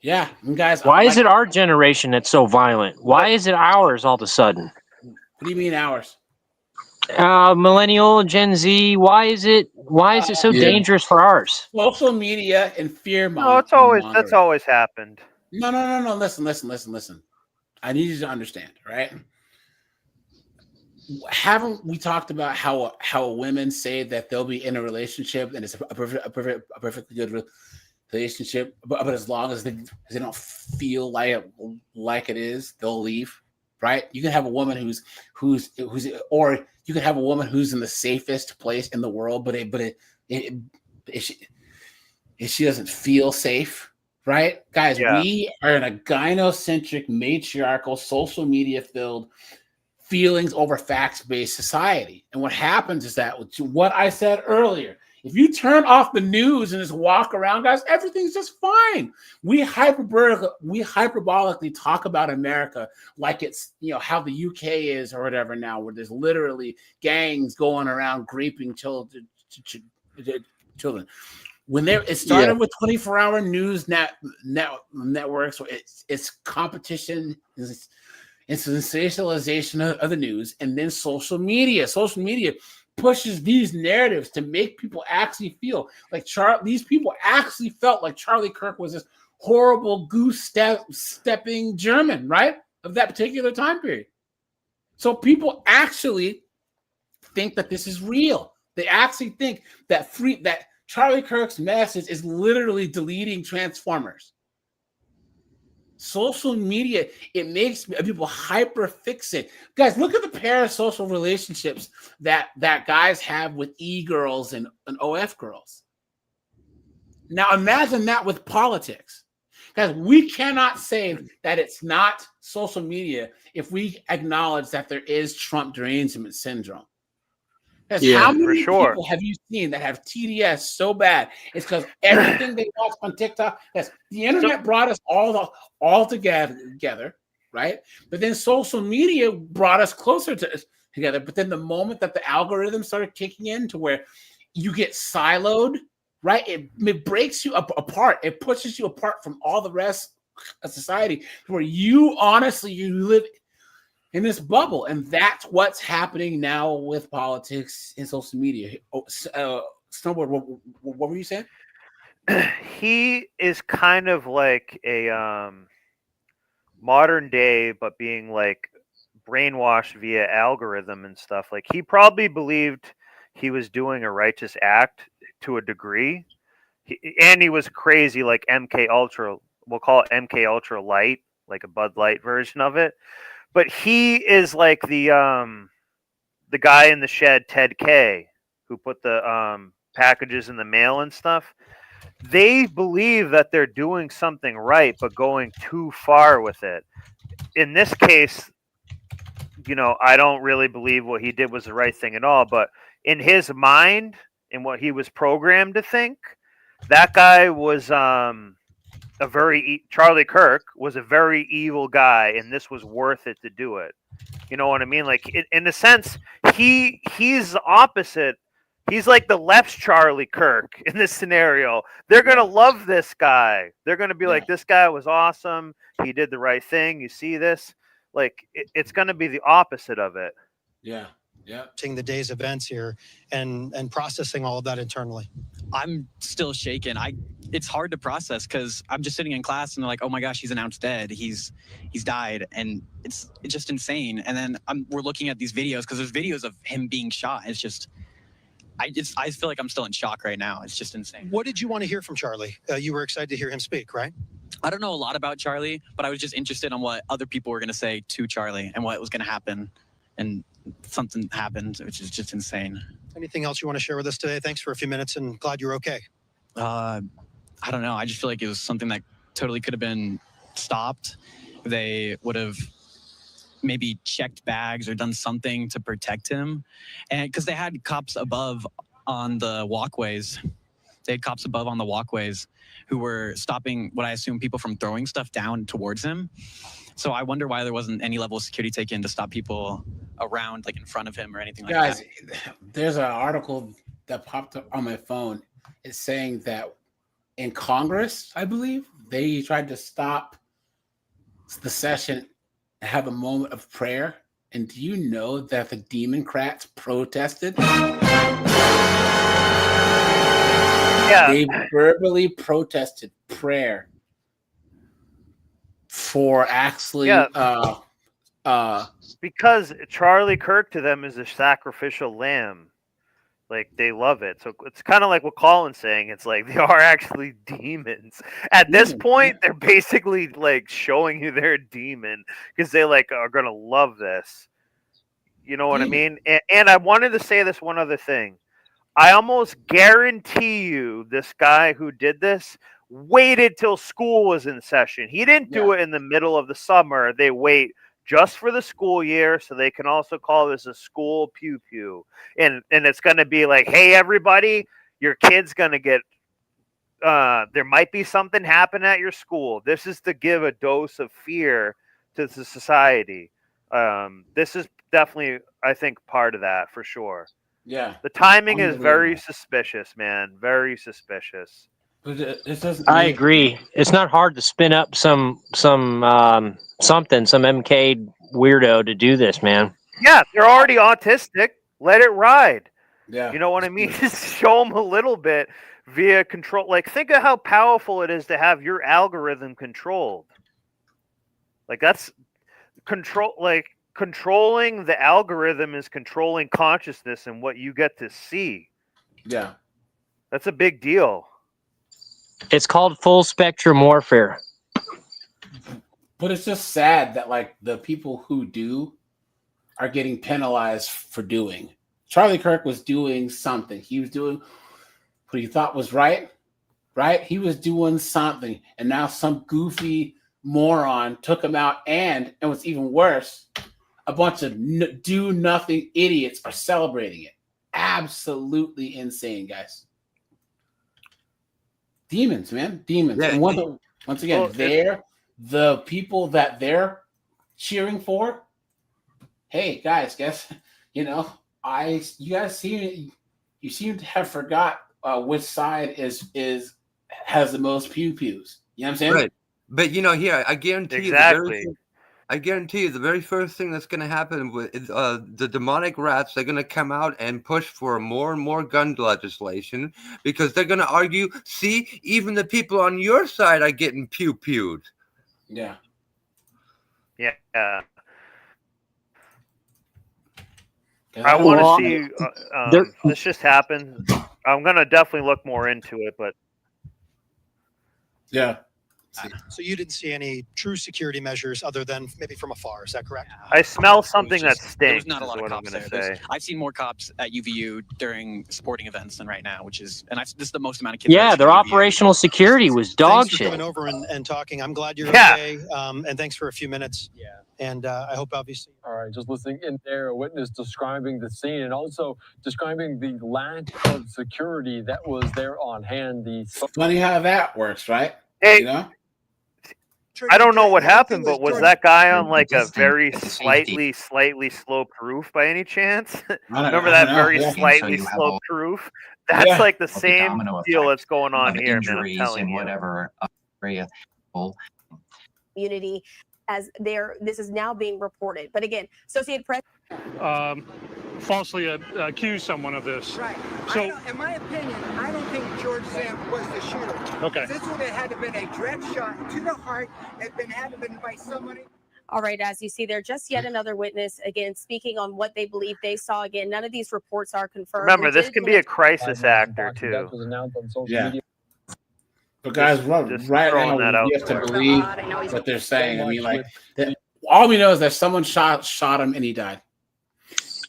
Speaker 1: Yeah, and guys.
Speaker 22: Why is it our generation that's so violent? Why is it ours all of a sudden?
Speaker 1: What do you mean ours?
Speaker 22: Millennial, Gen Z. Why is it so dangerous for ours?
Speaker 1: Social media and fear
Speaker 13: No, that's always happened.
Speaker 1: No. Listen. I need you to understand, right? Haven't we talked about how women say that they'll be in a relationship and it's a perfectly good relationship, but as long as they don't feel like it is, they'll leave, right? You can have a woman who's or you can have a woman who's in the safest place in the world, but if she doesn't feel safe, right? Guys, we are in a gynocentric, matriarchal, social media filled, feelings over facts-based society. And what happens is that, what I said earlier, if you turn off the news and just walk around, guys, everything's just fine. We hyperbolically talk about America like it's, how the UK is or whatever now, where there's literally gangs going around raping children. When it started with 24-hour news networks, it's competition, it's sensationalization of the news, and then social media. Social media pushes these narratives to make people actually feel like these people actually felt like Charlie Kirk was this horrible goose-stepping German, right? Of that particular time period. So people actually think that this is real. They actually think that Charlie Kirk's message is literally deleting Transformers. Social media, it makes people hyper fixate. Guys, look at the parasocial relationships that guys have with e-girls and OF girls. Now imagine that with politics. Guys, we cannot say that it's not social media if we acknowledge that there is Trump derangement syndrome. How many people have you seen that have TDS so bad? It's because everything they watch on TikTok. The internet brought us all together, right? But then social media brought us closer together. But then the moment that the algorithm started kicking in to where you get siloed, right? It breaks you apart. It pushes you apart from all the rest of society, where you live in this bubble, and that's what's happening now with politics and social media. Snowboard, what were you saying?
Speaker 13: He is kind of like a modern day, but being like brainwashed via algorithm and stuff. Like, he probably believed he was doing a righteous act to a degree, and he was crazy, like MK Ultra. We'll call it MK Ultra Light, like a Bud Light version of it. But he is like the guy in the shed, Ted K, who put the packages in the mail and stuff. They believe that they're doing something right, but going too far with it. In this case, I don't really believe what he did was the right thing at all. But in his mind and what he was programmed to think, that guy was Charlie Kirk was a very evil guy, and this was worth it to do it. You know what I mean? Like, in a sense, he's the opposite. He's like the left's Charlie Kirk in this scenario. They're going to love this guy. They're going to be like, this guy was awesome. He did the right thing. You see this? Like, it's going to be the opposite of it.
Speaker 1: Yeah. Yeah.
Speaker 7: Seeing the day's events here and processing all of that internally.
Speaker 15: I'm still shaken. It's hard to process because I'm just sitting in class and they're like, oh my gosh, he's announced dead. He's died. And it's just insane. And then we're looking at these videos because there's videos of him being shot. It's just, I feel like I'm still in shock right now. It's just insane.
Speaker 7: What did you want to hear from Charlie? You were excited to hear him speak, right?
Speaker 15: I don't know a lot about Charlie, but I was just interested on what other people were going to say to Charlie and what was going to happen. And something happened, which is just insane.
Speaker 7: Anything else you want to share with us today? Thanks for a few minutes and glad you're okay.
Speaker 15: I don't know. I just feel like it was something that totally could have been stopped. They would have maybe checked bags or done something to protect him. And because they had cops above on the walkways. They had cops above on the walkways who were stopping what I assume people from throwing stuff down towards him. So I wonder why there wasn't any level of security taken to stop people around, like in front of him or anything like that.
Speaker 1: Guys, there's an article that popped up on my phone. It's saying that in Congress, I believe, they tried to stop the session and have a moment of prayer. And do you know that the Democrats protested?
Speaker 13: Yeah.
Speaker 1: They verbally protested prayer for actually
Speaker 13: because Charlie Kirk to them is a sacrificial lamb. Like, they love it. So it's kind of like what Colin's saying. It's like they are actually demons. At this point, they're basically like showing you they're a demon because they like are gonna love this. You know what I mean? And I wanted to say this one other thing. I almost guarantee you this guy who did this waited till school was in session. He didn't do it in the middle of the summer. They wait just for the school year so they can also call this a school pew-pew. And it's going to be like, hey, everybody, your kid's going to get there might be something happen at your school. This is to give a dose of fear to the society. This is definitely, I think, part of that for sure.
Speaker 1: Yeah.
Speaker 13: The timing is very suspicious, man. Very suspicious.
Speaker 22: I agree. It's not hard to spin up some MK weirdo to do this, man.
Speaker 13: Yeah, they're already autistic. Let it ride.
Speaker 1: Yeah.
Speaker 13: You know what I mean? Just show them a little bit via control. Like, think of how powerful it is to have your algorithm controlled. Like, that's control. Like, controlling the algorithm is controlling consciousness and what you get to see.
Speaker 1: Yeah.
Speaker 13: That's a big deal.
Speaker 22: It's called full spectrum warfare.
Speaker 1: But it's just sad that like the people who do are getting penalized for doing. Charlie Kirk was doing something. He was doing what he thought was right? He was doing something, and now some goofy moron took him out, and what's even worse, a bunch of do-nothing idiots are celebrating it. Absolutely insane, guys. Demons, man. Demons.
Speaker 21: Yeah,
Speaker 1: And once again, the people that they're cheering for, hey, guys, guess, you guys seem to have forgot which side has the most pew-pews. You know what I'm saying?
Speaker 21: Right. But here I guarantee
Speaker 13: Exactly.
Speaker 21: I guarantee you the very first thing that's going to happen with the demonic rats, they're going to come out and push for more and more gun legislation because they're going to argue, see, even the people on your side are getting pew-pewed.
Speaker 1: Yeah.
Speaker 13: Yeah. I want to see this just happened. I'm going to definitely look more into it, but
Speaker 1: yeah.
Speaker 7: So you didn't see any true security measures other than maybe from afar, is that correct?
Speaker 13: I smell something that stinks.
Speaker 15: There was not a lot
Speaker 13: is
Speaker 15: of
Speaker 13: what I'm
Speaker 15: cops
Speaker 13: going to
Speaker 15: there.
Speaker 13: say.
Speaker 15: I've seen more cops at UVU during sporting events than right now, which is, this is the most amount of kids.
Speaker 22: Yeah, their operational security was dog
Speaker 7: Thanks for
Speaker 22: shit.
Speaker 7: coming over and talking. I'm glad you're
Speaker 22: Yeah.
Speaker 7: okay. And thanks for a few minutes. Yeah. And I hope obviously.
Speaker 17: All right, just listening in there, a witness describing the scene and also describing the lack of security that was there on hand.
Speaker 1: Funny how that works, right?
Speaker 13: Hey,
Speaker 1: you know?
Speaker 13: I don't know what happened, but was that guy on like a very slightly sloped roof by any chance? Remember that very slightly sloped roof? That's like the same deal that's going on here, man. I'm telling you.
Speaker 19: Whatever area.
Speaker 20: Community, as this is now being reported. But again, Associated Press
Speaker 24: falsely accuse someone of this.
Speaker 25: Right.
Speaker 24: So,
Speaker 25: In my opinion, I don't think George Sam was the shooter.
Speaker 24: Okay.
Speaker 25: This would have had to been a direct shot to the heart. Had to been by somebody.
Speaker 20: All right, as you see there, just yet another witness, again, speaking on what they believe they saw. Again, none of these reports are confirmed.
Speaker 13: Remember, this can be a crisis actor, too.
Speaker 1: Yeah. But guys, right now, we have to believe what they're saying. I mean, like, all we know is that someone shot him and he died.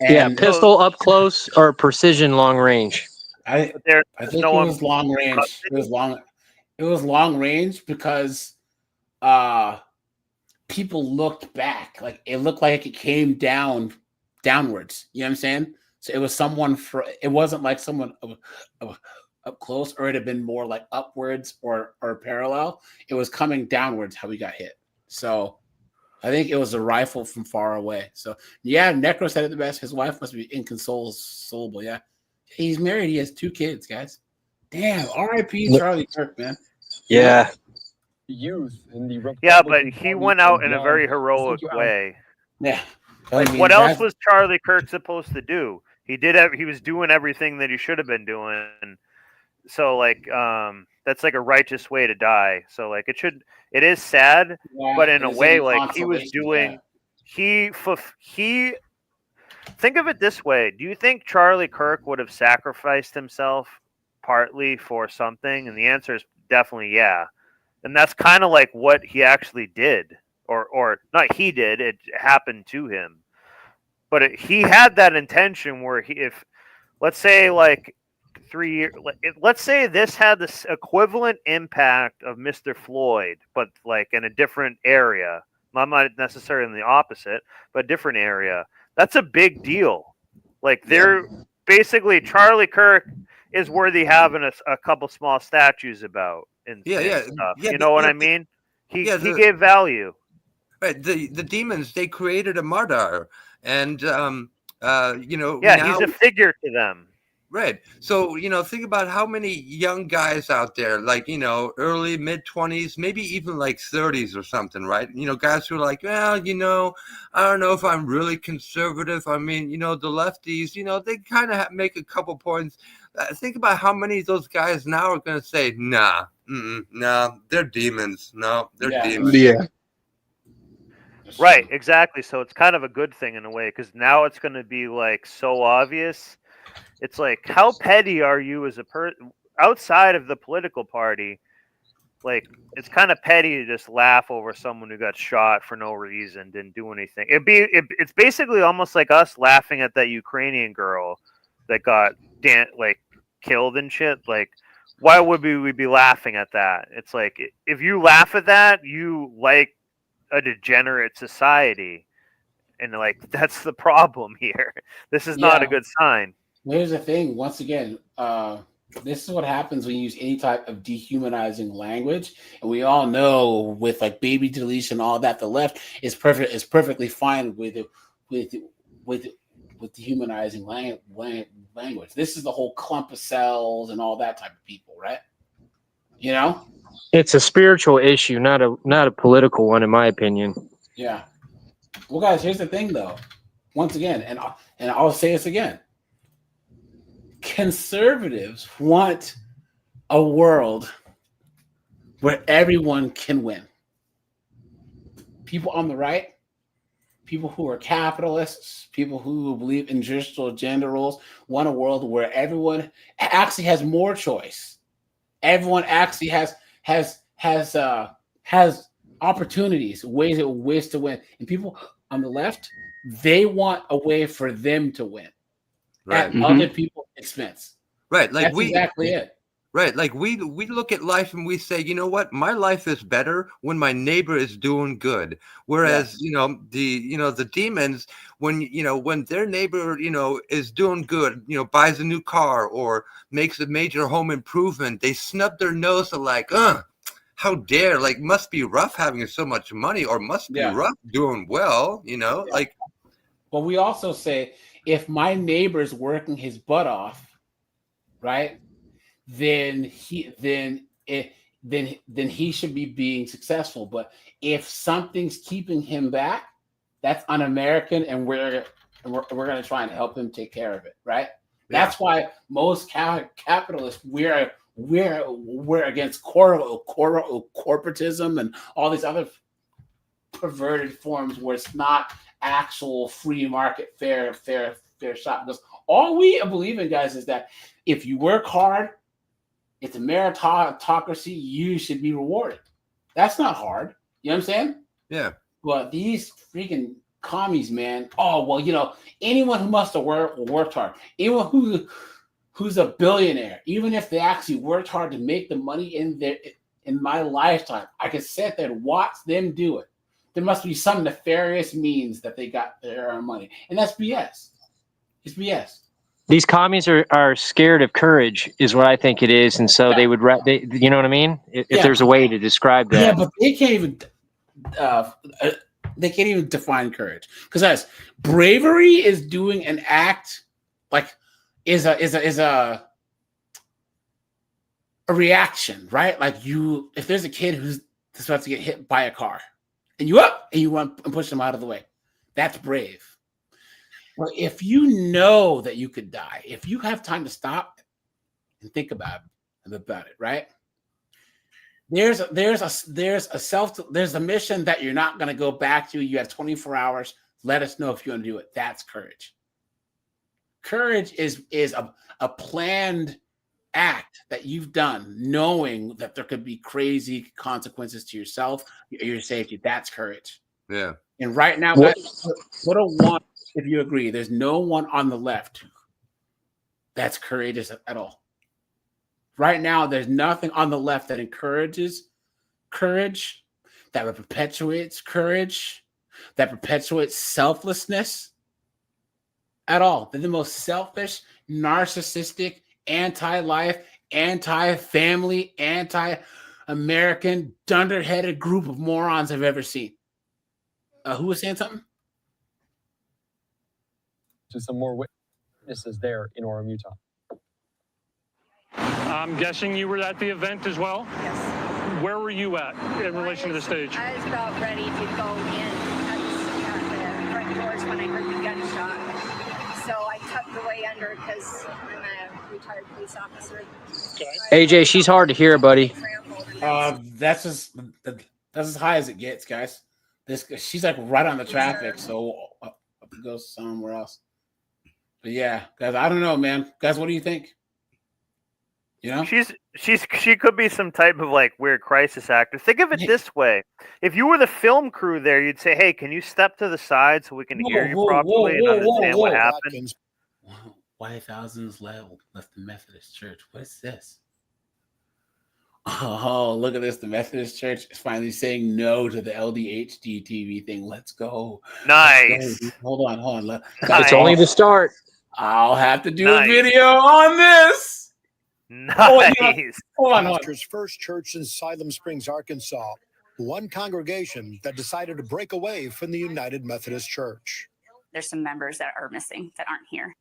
Speaker 22: Yeah, pistol up close or precision long range.
Speaker 1: I think it was long range. It was long range because people looked back. Like it looked like it came downwards. You know what I'm saying? So it was someone it wasn't like someone up close, or it had been more like upwards or parallel. It was coming downwards how we got hit. So I think it was a rifle from far away. So yeah, Necro said it the best. His wife must be inconsolable. Yeah, he's married. He has 2 kids, guys. Damn. R.I.P. Charlie Kirk, man.
Speaker 22: Yeah.
Speaker 17: Youth in the
Speaker 13: yeah, but he went out in a very heroic way.
Speaker 1: Yeah.
Speaker 13: Like, what else was Charlie Kirk supposed to do? He was doing everything that he should have been doing. So like that's like a righteous way to die. So like it is sad, but in a way, like he was doing he think of it this way. Do you think Charlie Kirk would have sacrificed himself partly for something? And the answer is definitely yeah. And that's kind of like what he actually did, or not he did, it happened to him. But he had that intention where if let's say like 3 years, let's say this had this equivalent impact of Mr. Floyd, but like in a different area. Not necessarily in the opposite, but a different area. That's a big deal. Like they're basically Charlie Kirk is worthy having a couple small statues about and stuff. You know what I mean? He gave value.
Speaker 21: Right. The demons, they created a martyr, and
Speaker 13: yeah, he's a figure to them.
Speaker 21: Right. So, think about how many young guys out there, like, early, mid-20s, maybe even like 30s or something, right? Guys who are like, well, I don't know if I'm really conservative. I mean, the lefties, they kind of make a couple points. Think about how many of those guys now are going to say, nah, they're demons. No, they're demons.
Speaker 11: Yeah.
Speaker 13: Right, exactly. So it's kind of a good thing in a way, because now it's going to be like so obvious. It's like, how petty are you as a person outside of the political party? Like, it's kind of petty to just laugh over someone who got shot for no reason, didn't do anything. It's basically almost like us laughing at that Ukrainian girl that got killed and shit. Like, why would we be laughing at that? It's like, if you laugh at that, you like a degenerate society, and like that's the problem here. This is not a good sign.
Speaker 1: Here's the thing. Once again, this is what happens when you use any type of dehumanizing language, and we all know with like baby deletion, all that, the left is perfectly fine with dehumanizing language. This is the whole clump of cells and all that type of people, right? You know,
Speaker 22: It's a spiritual issue, not a political one, in my opinion.
Speaker 1: yeah. Well, guys, here's the thing, though. Once again, and I'll say this again. Conservatives want a world where everyone can win. People on the right, people who are capitalists, people who believe in traditional gender roles, want a world where everyone actually has more choice. Everyone actually has opportunities, ways to win. And people on the left, they want a way for them to win at other people's expense.
Speaker 21: Right, like
Speaker 1: that's exactly it.
Speaker 21: Right, like we look at life and we say, you know what, my life is better when my neighbor is doing good. Whereas, the demons, when their neighbor, is doing good, buys a new car or makes a major home improvement, they snub their nose and like, how dare, like, must be rough having so much money, or must be rough doing well, like.
Speaker 1: Well, we also say, if my neighbor's working his butt off, right, then he should be being successful. But if something's keeping him back, that's un-American, and we're going to try and help him take care of it, right? Yeah. That's why most capitalists we're against corporatism and all these other perverted forms where it's not actual free market fair shop. Because all we believe in, guys, is that if you work hard, it's a meritocracy, you should be rewarded. That's not hard. You know what I'm saying?
Speaker 21: Yeah.
Speaker 1: But these freaking commies, man. Oh, well, anyone who must have worked hard, anyone who's a billionaire, even if they actually worked hard to make the money in my lifetime, I can sit there and watch them do it. There must be some nefarious means that they got their money. And that's BS. It's BS.
Speaker 22: These commies are scared of courage, is what I think it is, and so they would, you know what I mean? If there's a way to describe that.
Speaker 1: Yeah, but they can't even define courage, because guys, bravery is doing an act like is a reaction, right? Like if there's a kid who's about to get hit by a car, and you run and push them out of the way, that's brave. Well, if you know that you could die, if you have time to stop and think about it, right? There's a mission that you're not going to go back to. You have 24 hours. Let us know if you want to do it. That's courage. Courage is a planned act that you've done, knowing that there could be crazy consequences to yourself, your safety. That's courage.
Speaker 21: Yeah.
Speaker 1: And right now, guys, put a one. If you agree, there's no one on the left that's courageous at all. Right now, there's nothing on the left that encourages courage, that perpetuates courage, that perpetuates selflessness at all. They're the most selfish, narcissistic, anti-life, anti-family, anti-American, dunderheaded group of morons I've ever seen. Who was saying something?
Speaker 17: To some more witnesses there in Orem, Utah.
Speaker 24: I'm guessing you were at the event as well?
Speaker 3: Yes.
Speaker 24: Where were you at in relation to the stage?
Speaker 3: I was about ready to go in at the front doors when I heard the gunshot. So I tucked away under because I'm a retired police officer.
Speaker 22: AJ, she's hard to hear, buddy.
Speaker 1: That's as high as it gets, guys. she's like right on the traffic, so it goes somewhere else. But yeah, guys, I don't know, man. Guys, what do you think? You know,
Speaker 13: she could be some type of like weird crisis actor. Think of it this way: if you were the film crew there, you'd say, "Hey, can you step to the side so we can hear you properly and understand what happened?"
Speaker 1: Why thousands left the Methodist Church? What is this? Oh, look at this. The Methodist Church is finally saying no to the LDHD TV thing. Let's go.
Speaker 13: Nice.
Speaker 1: Let's go. Hold on.
Speaker 22: Nice. It's only the start.
Speaker 1: I'll have to do a video on this.
Speaker 13: Nice.
Speaker 1: Hold on.
Speaker 7: Pastor's first church in Salem Springs, Arkansas. One congregation that decided to break away from the United Methodist Church.
Speaker 8: There's some members that are missing that aren't here.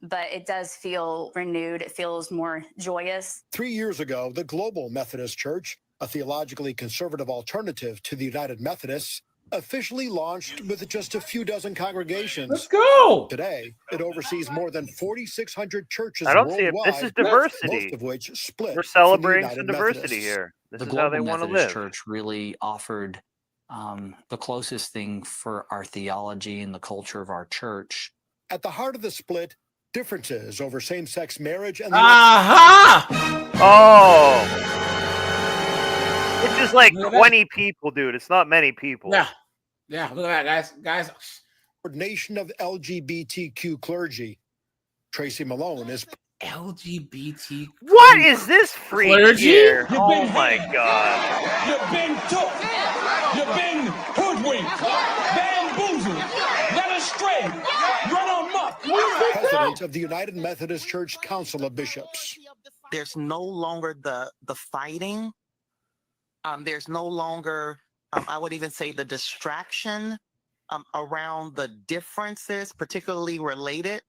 Speaker 8: But it does feel renewed. It feels more joyous.
Speaker 7: 3 years ago, the Global Methodist Church, a theologically conservative alternative to the United Methodists, officially launched with just a few dozen congregations.
Speaker 1: Let's go!
Speaker 7: Today, it oversees more than 4,600 churches
Speaker 13: I don't
Speaker 7: worldwide.
Speaker 13: see it. This is diversity.
Speaker 7: Most of which split.
Speaker 13: We're celebrating
Speaker 7: from
Speaker 13: some
Speaker 7: the United
Speaker 13: diversity
Speaker 7: Methodists.
Speaker 13: here. This
Speaker 10: The
Speaker 13: is how they
Speaker 10: Global
Speaker 13: want to
Speaker 10: Methodist
Speaker 13: live.
Speaker 10: Church really offered the closest thing for our theology and the culture of our church.
Speaker 7: At the heart of the split, differences over same-sex marriage and
Speaker 13: Oh, it's just like 20 people, dude. It's not many people.
Speaker 1: Yeah. Look at that, guys.
Speaker 7: Coordination of LGBTQ clergy. Tracy Malone is
Speaker 1: LGBT.
Speaker 13: What is this freak
Speaker 1: Clergy?
Speaker 13: here?
Speaker 1: You've
Speaker 13: Oh
Speaker 1: been
Speaker 13: my
Speaker 1: hit.
Speaker 13: god.
Speaker 6: You've been took. You've been hoodwinked, bamboozled, led astray, run amok.
Speaker 7: president of the United Methodist Church Council of Bishops.
Speaker 16: There's no longer the fighting. There's no longer, I would even say, the distraction around the differences, particularly related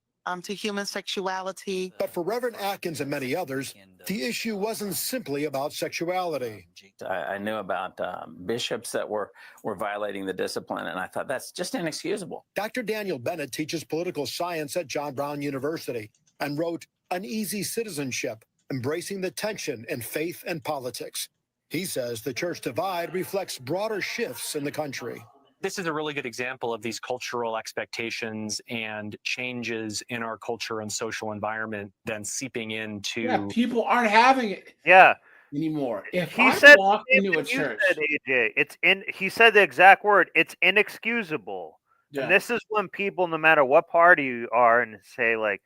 Speaker 16: to human sexuality.
Speaker 7: But for Reverend Atkins and many others, the issue wasn't simply about sexuality.
Speaker 19: I knew about bishops that were violating the discipline, and I thought that's just inexcusable.
Speaker 7: Dr. Daniel Bennett teaches political science at John Brown University and wrote Uneasy Citizenship, Embracing the Tension in Faith and Politics. He says the church divide reflects broader shifts in the country.
Speaker 23: This is a really good example of these cultural expectations and changes in our culture and social environment then seeping into...
Speaker 1: Yeah, people aren't having it anymore. If
Speaker 13: He
Speaker 1: I
Speaker 13: said
Speaker 1: walk
Speaker 13: the same
Speaker 1: into a
Speaker 13: thing you
Speaker 1: church,
Speaker 13: said, AJ. He said the exact word. It's inexcusable.
Speaker 1: Yeah.
Speaker 13: And this is when people, no matter what party you are, and say like,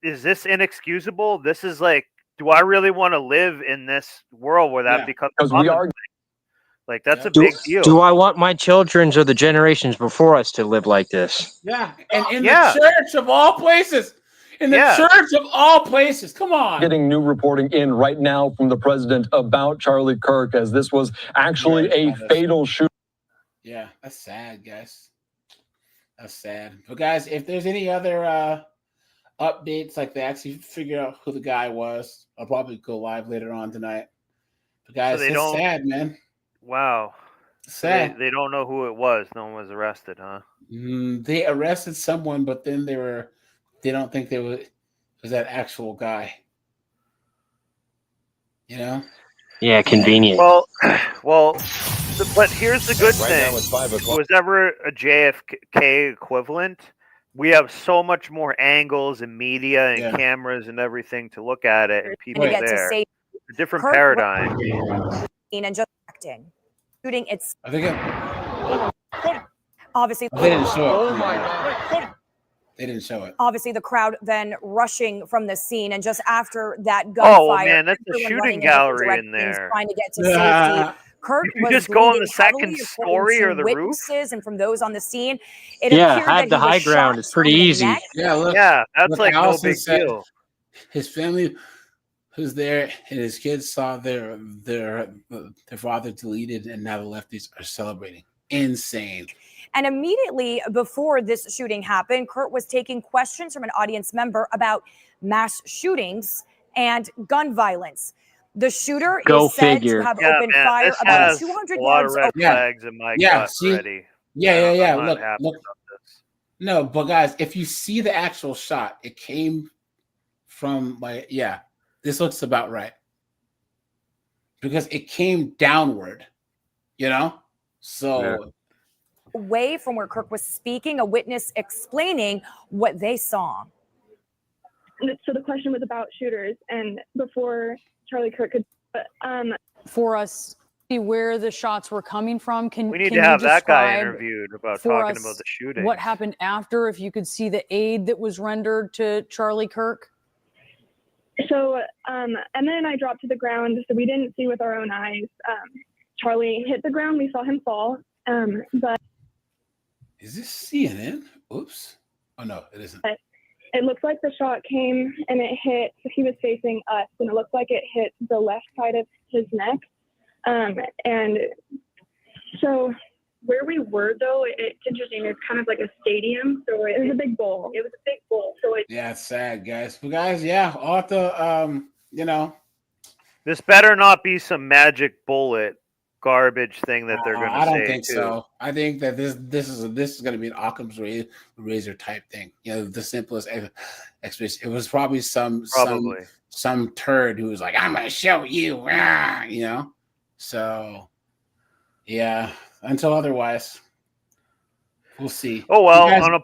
Speaker 13: is this inexcusable? This is like, do I really want to live in this world where that becomes common? Like, that's a big deal.
Speaker 22: Do I want my children's or the generations before us to live like this?
Speaker 1: yeah, and in the church of all places, church of all places, come on.
Speaker 17: Getting new reporting in right now from the president about Charlie Kirk, as this was actually a fatal shooting.
Speaker 1: Yeah, that's sad, guys. That's sad. But guys, if there's any other updates, like they actually figure out who the guy was, I'll probably go live later on tonight. But guys,
Speaker 13: they
Speaker 1: it's
Speaker 13: don't-
Speaker 1: sad, man.
Speaker 13: Wow.
Speaker 1: Sad.
Speaker 13: They don't know who it was. No one was arrested, huh?
Speaker 1: They arrested someone, but then they don't think they was that actual guy. You know?
Speaker 22: Yeah, convenient.
Speaker 13: But here's the good
Speaker 26: Right
Speaker 13: thing.
Speaker 26: now it's 5
Speaker 13: If
Speaker 26: o'clock.
Speaker 13: it was ever a JFK equivalent, we have so much more angles and media and cameras and everything to look at it, and people
Speaker 27: get to
Speaker 13: there.
Speaker 27: say
Speaker 13: A different
Speaker 27: Kirk
Speaker 13: paradigm.
Speaker 27: and just acting. Shooting, it's
Speaker 1: I think
Speaker 27: obviously.
Speaker 1: they didn't show it.
Speaker 27: Oh my God.
Speaker 1: They didn't show it.
Speaker 27: Obviously, the crowd then rushing from the scene, and just after that
Speaker 13: Oh
Speaker 27: gunfire,
Speaker 13: man, that's a
Speaker 27: everyone
Speaker 13: shooting
Speaker 27: running in different
Speaker 13: gallery in
Speaker 27: directions,
Speaker 13: there.
Speaker 27: trying to get to safety. Kirk
Speaker 13: You
Speaker 27: was
Speaker 13: just go on
Speaker 27: bleeding
Speaker 13: the second
Speaker 27: heavily, according
Speaker 13: story or
Speaker 27: to
Speaker 13: the roof?
Speaker 27: witnesses and from those on the scene. It
Speaker 22: Yeah,
Speaker 27: appeared
Speaker 22: hide
Speaker 27: that
Speaker 22: the
Speaker 27: he was
Speaker 22: high ground.
Speaker 27: shot
Speaker 22: It's pretty
Speaker 27: in the
Speaker 22: easy.
Speaker 27: neck.
Speaker 1: Yeah, look.
Speaker 13: Yeah, that's
Speaker 1: look,
Speaker 13: like no
Speaker 1: Allison
Speaker 13: big
Speaker 1: said
Speaker 13: deal.
Speaker 1: His family, who's there, and his kids saw their father deleted, and now the lefties are celebrating. Insane.
Speaker 27: And immediately before this shooting happened, Kurt was taking questions from an audience member about mass shootings and gun violence. The shooter
Speaker 22: Go
Speaker 27: is said
Speaker 22: figure.
Speaker 27: to have
Speaker 13: Yeah,
Speaker 27: opened
Speaker 13: man,
Speaker 27: fire
Speaker 13: this
Speaker 27: about
Speaker 13: has
Speaker 27: 200
Speaker 13: a lot
Speaker 27: yards
Speaker 13: of red
Speaker 27: away.
Speaker 13: flags in my gut
Speaker 1: see?
Speaker 13: already.
Speaker 1: Yeah.
Speaker 13: I'm not
Speaker 1: Look,
Speaker 13: happy
Speaker 1: look.
Speaker 13: about this.
Speaker 1: No, but guys, if you see the actual shot, it came from this looks about right. Because it came downward, you know? So
Speaker 27: away from where Kirk was speaking, a witness explaining what they saw.
Speaker 4: So the question was about shooters, and before Charlie Kirk could,
Speaker 5: for us see where the shots were coming from.
Speaker 13: We need to have that guy interviewed about talking about the shooting.
Speaker 5: What happened after? If you could see the aid that was rendered to Charlie Kirk.
Speaker 4: So Emma and I dropped to the ground, so we didn't see with our own eyes. Charlie hit the ground. We saw him fall. But
Speaker 1: is this CNN? Oops. Oh no, it isn't.
Speaker 4: It looks like the shot came and it hit. So he was facing us, and it looked like it hit the left side of his neck. And so where we were, though, it's interesting. It's kind of like a stadium, so it was a big bowl. It was a big bowl. So
Speaker 1: yeah, it's sad, guys. But guys, yeah, I'll have to,
Speaker 13: this better not be some magic bullet garbage thing that they're going to say.
Speaker 1: I don't think
Speaker 13: too.
Speaker 1: so. I think that this is going to be an Occam's razor type thing. The simplest explanation. It was probably some turd who was like, "I'm going to show you," So, yeah. Until otherwise, we'll see.
Speaker 13: Oh well.
Speaker 1: Guys,
Speaker 13: on a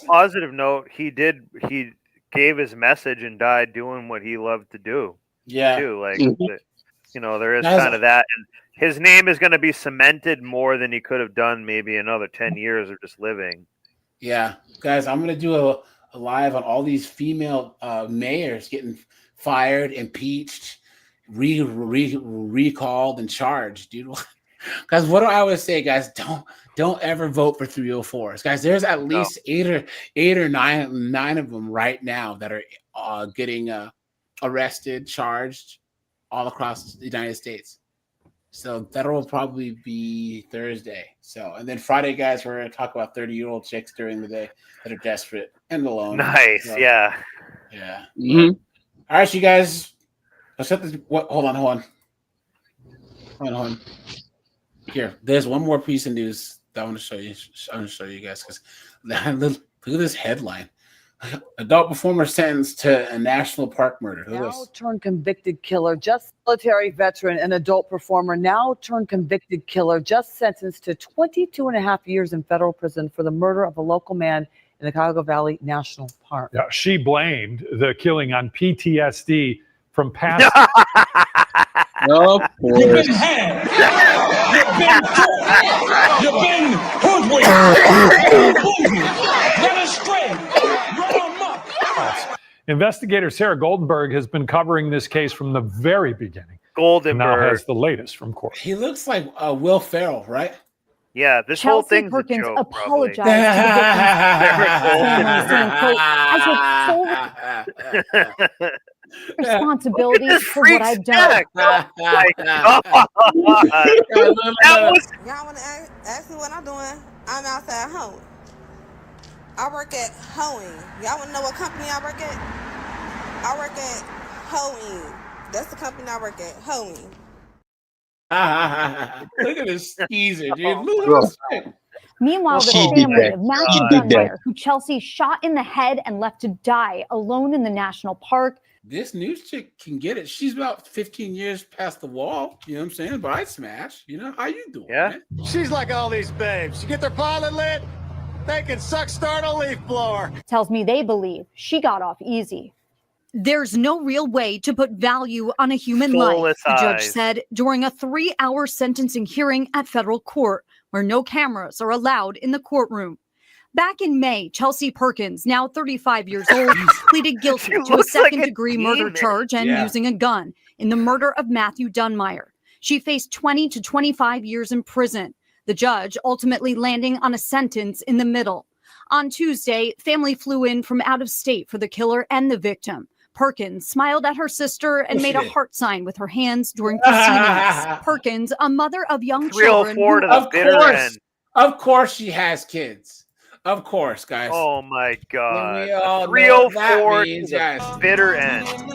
Speaker 13: positive note, he gave his message and died doing what he loved to do.
Speaker 1: Yeah.
Speaker 13: Too. Like, there is kind of that, and his name is going to be cemented more than he could have done maybe another 10 years of just living.
Speaker 1: Yeah, guys, I'm going to do a live on all these female mayors getting fired, impeached, recalled, and charged, dude. Guys, what do I always say, guys? Don't ever vote for 304s, guys. There's at least eight or nine of them right now that are getting arrested, charged all across the United States. So that will probably be Thursday. So, and then Friday, guys, we're going to talk about 30-year-old chicks during the day that are desperate and alone.
Speaker 13: Nice,
Speaker 1: so,
Speaker 13: yeah.
Speaker 1: Mm-hmm. All right, you guys. Let's set this. Hold on. Here, there's one more piece of news that I want to show you. I want to show you guys because look at this headline: adult performer sentenced to a national park murder.
Speaker 9: Now turned convicted killer, just military veteran and adult performer, now turned convicted killer, just sentenced to 22 and a half years in federal prison for the murder of a local man in the Cuyahoga Valley National Park.
Speaker 12: Yeah, she blamed the killing on PTSD from past.
Speaker 11: Of course.
Speaker 6: You've been had. You've been hoodwinked. Led astray. Run amok.
Speaker 12: Investigator Sarah Goldenberg has been covering this case from the very beginning.
Speaker 13: Goldenberg
Speaker 12: now has the latest from court.
Speaker 1: He looks like Will Ferrell, right?
Speaker 13: Yeah, this
Speaker 14: Chelsea
Speaker 13: whole thing's
Speaker 14: Perkins
Speaker 13: a joke.
Speaker 14: apologized to the victims, saying, quote, "I take full responsibility for what I've done."
Speaker 18: Y'all want to ask me what I'm doing? I'm outside hoeing. I work at hoeing. Y'all want to know what company I work at? I work at hoeing. That's the company I work at, hoeing.
Speaker 1: Look at this skeezer, dude. Look at this shit.
Speaker 14: Meanwhile, the family of Matthew Dunmeyer, who Chelsea shot in the head and left to die alone in the national park.
Speaker 1: This news chick can get it. She's about 15 years past the wall. You know what I'm saying? But I smash. How you doing?
Speaker 26: Yeah.
Speaker 1: Man?
Speaker 26: She's like all these babes. You get their pilot lit, they can start a leaf blower.
Speaker 14: Tells me they believe she got off easy.
Speaker 28: There's no real way to put value on a human life, the judge said during a 3-hour sentencing hearing at federal court, where no cameras are allowed in the courtroom. Back in May, Chelsea Perkins, now 35 years old, pleaded guilty to a second-degree murder charge and using a gun in the murder of Matthew Dunmeyer. She faced 20 to 25 years in prison, the judge ultimately landing on a sentence in the middle. On Tuesday, family flew in from out of state for the killer and the victim. Perkins smiled at her sister and made a heart sign with her hands during proceedings. Perkins, a mother of young children.
Speaker 1: Of course she has kids. Of course, guys.
Speaker 13: Oh my God.
Speaker 1: We all
Speaker 13: 304
Speaker 1: means,
Speaker 13: to the bitter end.
Speaker 1: Come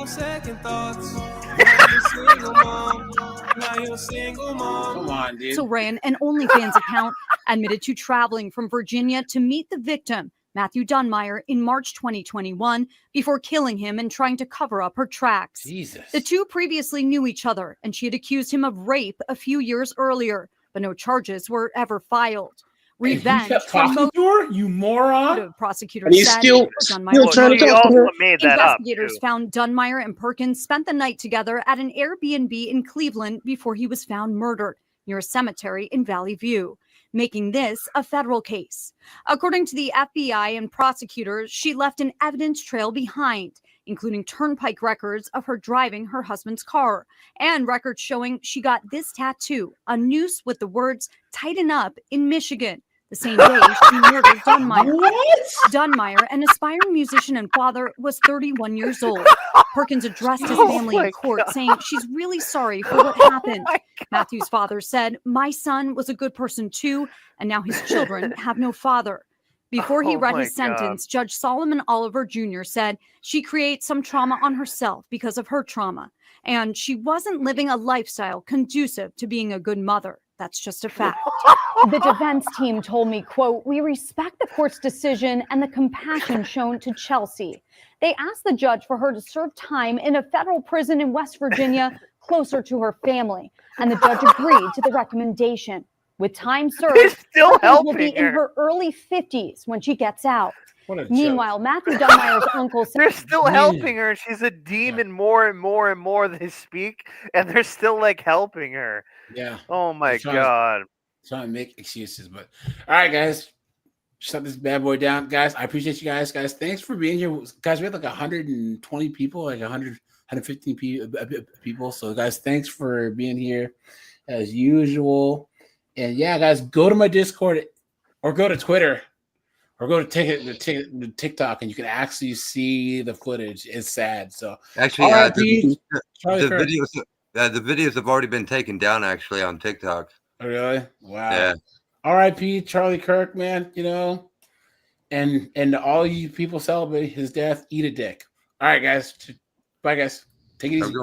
Speaker 1: on, dude.
Speaker 28: So ran an OnlyFans account, admitted to traveling from Virginia to meet the victim, Matthew Dunmeyer, in March 2021 before killing him and trying to cover up her tracks.
Speaker 1: Jesus.
Speaker 28: The two previously knew each other, and she had accused him of rape a few years earlier. but no charges were ever filed.
Speaker 1: And he
Speaker 28: Revenge
Speaker 1: kept
Speaker 28: from
Speaker 1: talking to her, you moron.
Speaker 28: prosecutors
Speaker 11: And he's
Speaker 28: said
Speaker 11: still
Speaker 28: Dunmire
Speaker 11: trying to talk to her.
Speaker 13: made that up,
Speaker 28: investigators
Speaker 13: too.
Speaker 28: found Dunmire and Perkins spent the night together at an Airbnb in Cleveland before he was found murdered near a cemetery in Valley View, making this a federal case. According to the FBI and prosecutors, she left an evidence trail behind, including turnpike records of her driving her husband's car and records showing she got this tattoo, a noose with the words "Tighten Up" in Michigan, the same day she murdered Dunmire. Dunmire, an aspiring musician and father, was 31 years old. Perkins addressed his family in court, saying she's really sorry for what happened. Matthew's father said, "My son was a good person too, and now his children have no father." Before he read his sentence, Judge Solomon Oliver Jr. said she creates some trauma on herself because of her trauma, and she wasn't living a lifestyle conducive to being a good mother. That's just a fact.
Speaker 14: The defense team told me, quote, "We respect the court's decision and the compassion shown to Chelsea." They asked the judge for her to serve time in a federal prison in West Virginia closer to her family, and the judge agreed to the recommendation. With time served,
Speaker 13: still
Speaker 14: Perkins will be
Speaker 13: helping
Speaker 14: in
Speaker 13: her.
Speaker 14: her early 50s when she gets out.
Speaker 1: What a
Speaker 14: Meanwhile, Matthew Dunmire's uncle said
Speaker 13: They're still helping her. She's a demon more and more and more they speak, and they're still like helping her.
Speaker 1: Yeah.
Speaker 13: Oh my
Speaker 1: He's trying-
Speaker 13: God.
Speaker 1: Trying to make excuses, but all right, guys. Shut this bad boy down, guys. I appreciate you guys. Guys, thanks for being here. Guys, we had like 120 people, like 115 people. So, guys, thanks for being here as usual. And yeah, guys, go to my Discord or go to Twitter or go to TikTok, and you can actually see the footage. It's sad. So,
Speaker 2: Actually,
Speaker 1: R.I.P.
Speaker 2: the
Speaker 1: Kirk.
Speaker 2: videos have already been taken down actually on TikTok.
Speaker 1: Oh, really? Wow.
Speaker 2: Yeah.
Speaker 1: R.I.P. Charlie Kirk, man. You know, and all you people celebrate his death, eat a dick. All right, guys. Bye, guys. Take it easy.